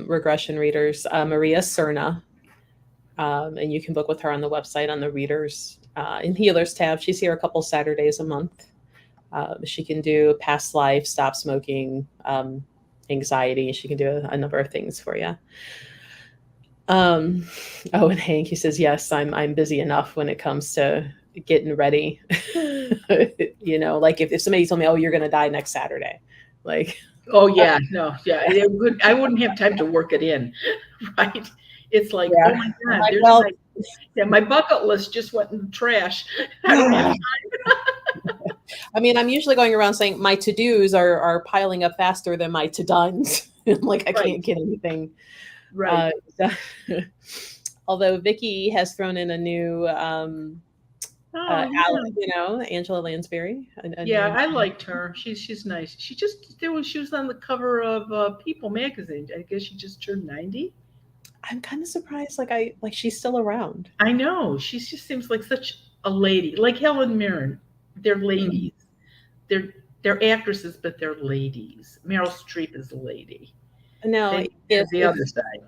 regression readers, Maria Cerna, and you can book with her on the website on the readers and healers tab. She's here a couple Saturdays a month. She can do past life, stop smoking, anxiety. She can do a number of things for you. And Hank, he says, yes, I'm busy enough when it comes to getting ready. Like if somebody told me, oh, you're going to die next Saturday. Like, oh yeah, no, yeah. I wouldn't have time to work it in, right? It's like, yeah. oh my God, my bucket list just went in the trash. I don't have time. I mean, I'm usually going around saying my to-dos are piling up faster than my to-dones. Like I can't get anything. Right. Although Vicky has thrown in a new Angela Lansbury. I liked her. She's nice. She was on the cover of People magazine. I guess she just turned 90. I'm kind of surprised. Like she's still around. I know. She just seems like such a lady. Like Helen Mirren. They're ladies. Mm-hmm. They're actresses, but they're ladies. Meryl Streep is a lady. No, if the other side.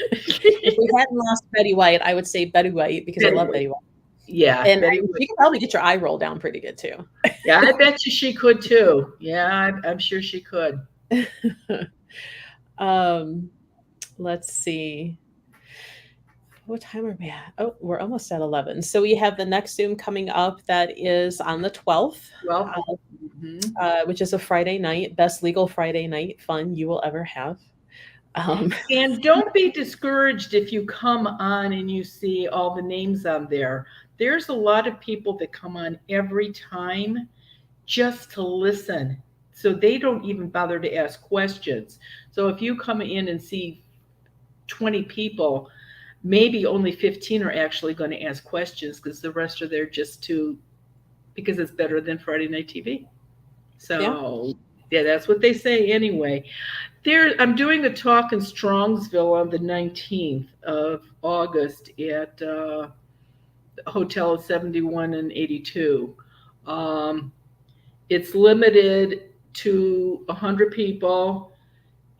If we hadn't lost Betty White, I would say Betty White because I love Betty White. Yeah, and you can probably get your eye roll down pretty good too. Yeah, I bet you she could too. Yeah, I'm sure she could. Let's see. What time are we at? Oh, we're almost at 11. So we have the next Zoom coming up that is on the 12th, which is a Friday night, best legal Friday night fun you will ever have. And don't be discouraged if you come on and you see all the names on there. There's a lot of people that come on every time just to listen. So they don't even bother to ask questions. So if you come in and see 20 people, maybe only 15 are actually going to ask questions because the rest are there because it's better than Friday Night TV. So yeah, that's what they say anyway. I'm doing a talk in Strongsville on the 19th of August at Hotel 71 and 82. It's limited to 100 people,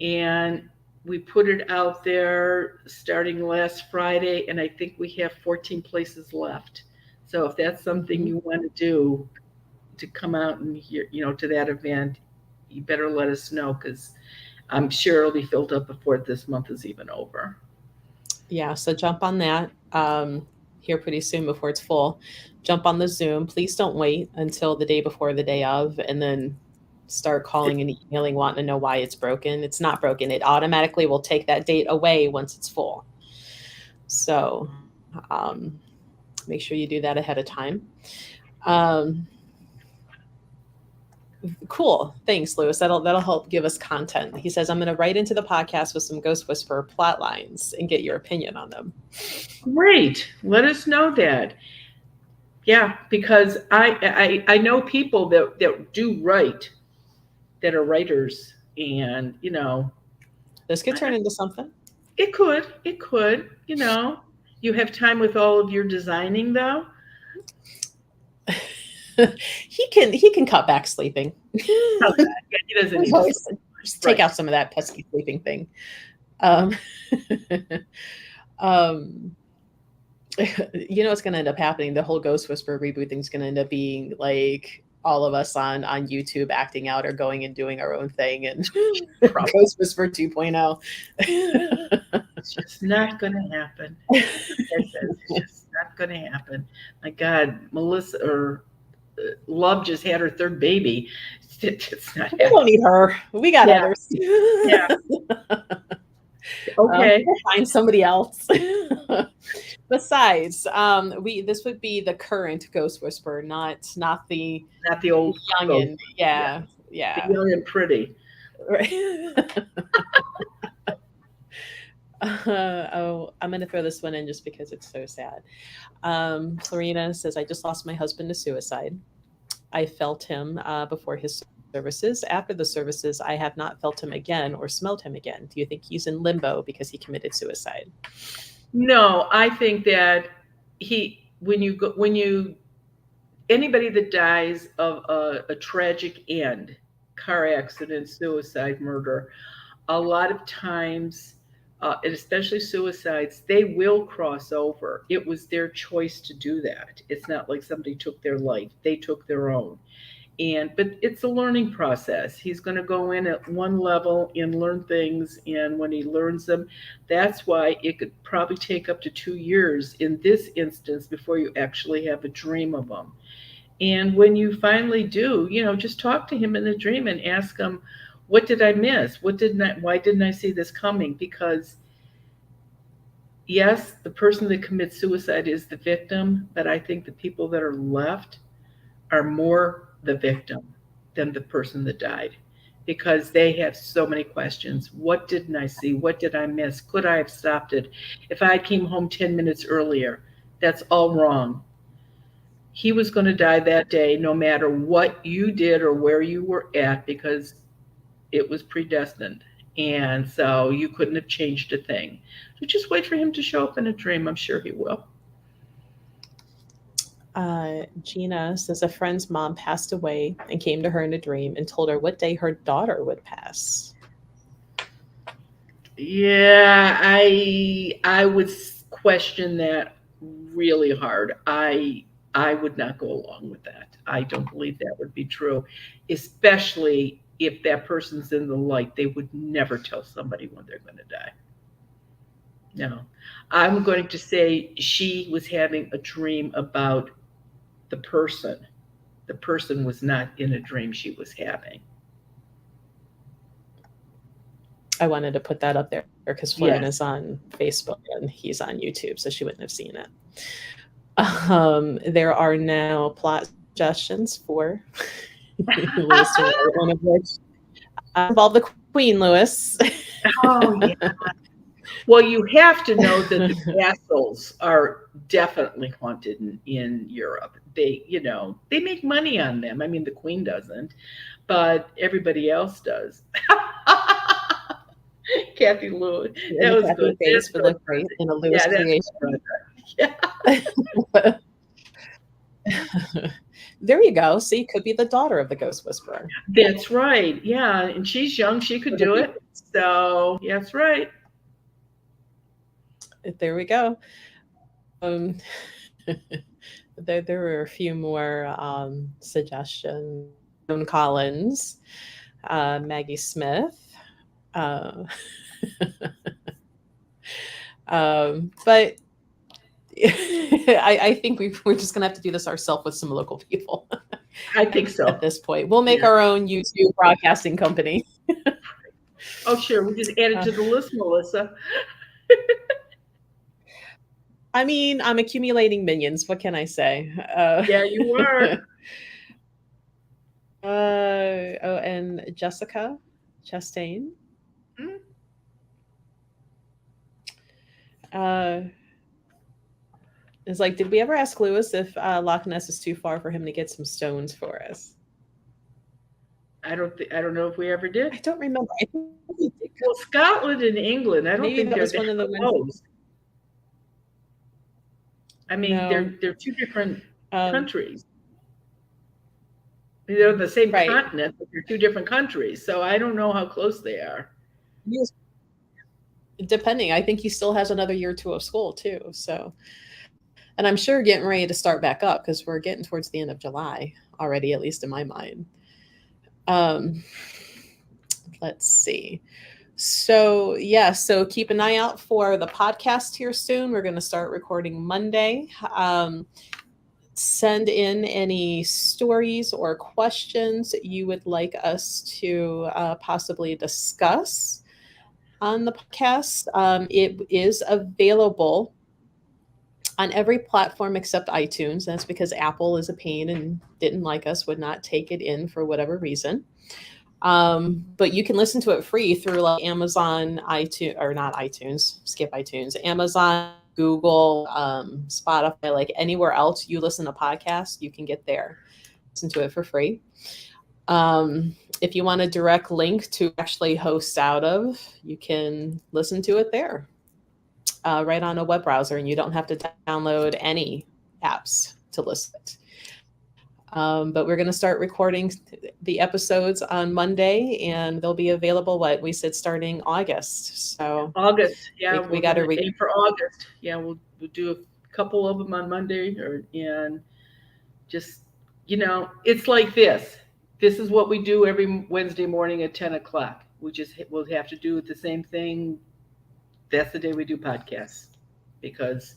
and we put it out there starting last Friday, and I think we have 14 places left. So if that's something you want to do, to come out and hear, to that event, you better let us know because I'm sure it'll be filled up before this month is even over. Yeah, so jump on that here pretty soon before it's full. Jump on the Zoom. Please don't wait until the day before the day of and then start calling and emailing wanting to know why it's broken. It's not broken. It automatically will take that date away once it's full. So make sure you do that ahead of time. Cool. Thanks, Lewis. That'll help give us content. He says, I'm going to write into the podcast with some Ghost Whisperer plot lines and get your opinion on them. Great. Let us know that. Yeah, because I know people that do write, that are writers, and this could turn into something. It could. You have time with all of your designing though. He can cut back sleeping. Yeah, he doesn't need to just take out some of that pesky sleeping thing. You know what's going to end up happening? The whole Ghost Whisperer reboot thing's going to end up being like all of us on YouTube acting out or going and doing our own thing, and Probably. Ghost Whisperer 2.0. It's just not going to happen. It's just not going to happen. My God, Melissa or Love just had her third baby. It's not We don't need her. We got Yeah. others. Yeah. Okay. We'll find somebody else. Besides, this would be the current Ghost Whisperer, not the Not the old youngin. ghost. Yeah. The young and pretty. Right. I'm going to throw this one in just because it's so sad. Florina says, I just lost my husband to suicide. I felt him before his services. After the services, I have not felt him again or smelled him again. Do you think he's in limbo because he committed suicide? No, I think that anybody that dies of a tragic end, car accident, suicide, murder, a lot of times, and especially suicides, they will cross over. It was their choice to do that. It's not like somebody took their life. They took their own. But it's a learning process. He's going to go in at one level and learn things, and when he learns them, that's why it could probably take up to 2 years in this instance before you actually have a dream of them. And when you finally do, just talk to him in the dream and ask him, what did I miss? Why didn't I see this coming? Because yes, the person that commits suicide is the victim, but I think the people that are left are more the victim than the person that died, because they have so many questions. What didn't I see? What did I miss? Could I have stopped it? If I came home 10 minutes earlier, that's all wrong. He was going to die that day, no matter what you did or where you were at, because it was predestined. And so you couldn't have changed a thing. So just wait for him to show up in a dream. I'm sure he will. Gina says a friend's mom passed away and came to her in a dream and told her what day her daughter would pass. Yeah, I would question that really hard. I would not go along with that. I don't believe that would be true, especially if that person's in the light. They would never tell somebody when they're going to die. No, I'm going to say she was having a dream about the person. The person was not in a dream she was having. I wanted to put that up there because Florian Yes. is on Facebook and he's on YouTube, so she wouldn't have seen it. There are now plot suggestions for Lewis, one of which involve the Queen, Lewis. Oh, yeah. Well, you have to know that the castles are definitely haunted in Europe. They make money on them. I mean, the Queen doesn't, but everybody else does. Kathy Lewis, that was Kathy good. Face would look great in a Lewis creation. Yeah. There you go. See, could be the daughter of the Ghost Whisperer. That's right. Yeah, and she's young. She could do it. So that's right. There we go. There were a few more suggestions. Joan Collins, Maggie Smith. But I think we're just going to have to do this ourselves with some local people. I think so. At this point, we'll make our own YouTube broadcasting company. Oh, sure. We just add it to the list, Melissa. I mean, I'm accumulating minions. What can I say? Yeah, you are. And Jessica Chastain. It's like, did we ever ask Lewis if Loch Ness is too far for him to get some stones for us? I don't know if we ever did. I don't remember. I think we did. Well, Scotland and England, I don't Maybe think that they're was one of the close. I mean, No. they're two different countries. They're the same continent, but they're two different countries. So I don't know how close they are. Depending, I think he still has another year or two of school too. So And I'm sure getting ready to start back up because we're getting towards the end of July already, at least in my mind. Let's see. So, yeah, so keep an eye out for the podcast here soon. We're going to start recording Monday. Send in any stories or questions you would like us to possibly discuss on the podcast. It is available on every platform except iTunes. That's because Apple is a pain and didn't like us, would not take it in for whatever reason. But you can listen to it free through like Amazon, iTunes, or not iTunes, skip iTunes, Amazon, Google, Spotify, like anywhere else you listen to podcasts, you can get there. Listen to it for free. If you want a direct link to actually host out of, you can listen to it there, right on a web browser, and you don't have to download any apps to listen. But we're going to start recording the episodes on Monday, and they'll be available, what we said, starting August. So August, yeah, we got to aim for August. Yeah, we'll do a couple of them on Monday, and just, it's like this. This is what we do every Wednesday morning at 10 o'clock. We'll have to do the same thing. That's the day we do podcasts, because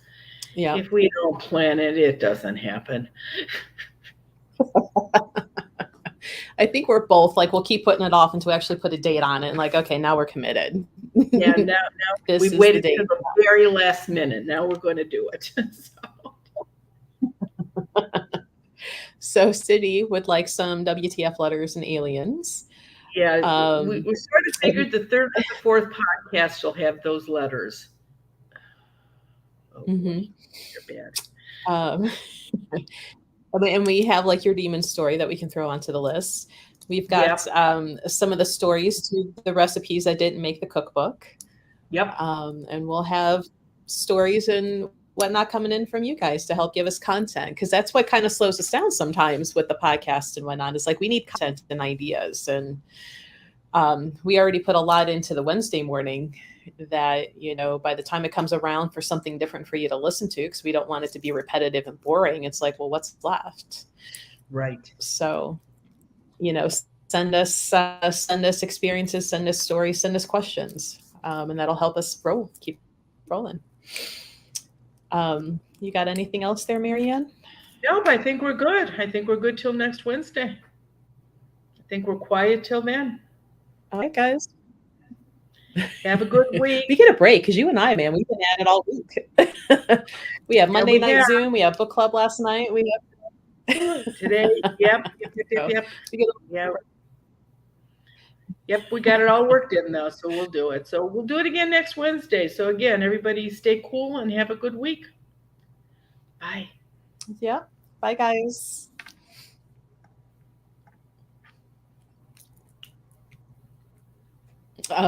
if we don't plan it, it doesn't happen. I think we're both like, we'll keep putting it off until we actually put a date on it, and like, okay, now we're committed. Yeah, now we've waited to the very last minute. Now we're going to do it. So City would like some WTF letters and aliens. Yeah, we sort of figured the third and the fourth podcast will have those letters. Oh, boy, they're bad. And we have like your demon story that we can throw onto the list. We've got some of the stories to the recipes that didn't make the cookbook. Yep. And we'll have stories and whatnot coming in from you guys to help give us content, because that's what kind of slows us down sometimes with the podcast and whatnot. It's like we need content and ideas, and we already put a lot into the Wednesday morning that, by the time it comes around for something different for you to listen to, because we don't want it to be repetitive and boring, it's like, well, what's left? Right. So, send us experiences, send us stories, send us questions, and that'll help us keep rolling. You got anything else there, Marianne? Nope, I think we're good. I think we're good till next Wednesday. I think we're quiet till then. All right, guys. Have a good week. We get a break because you and I, man, we've been at it all week. We have Monday night Zoom. We have book club last night. We have today. Yep. Yep, we got it all worked in though, so we'll do it. So we'll do it again next Wednesday. So again, everybody stay cool and have a good week. Bye. Yeah. Bye, guys.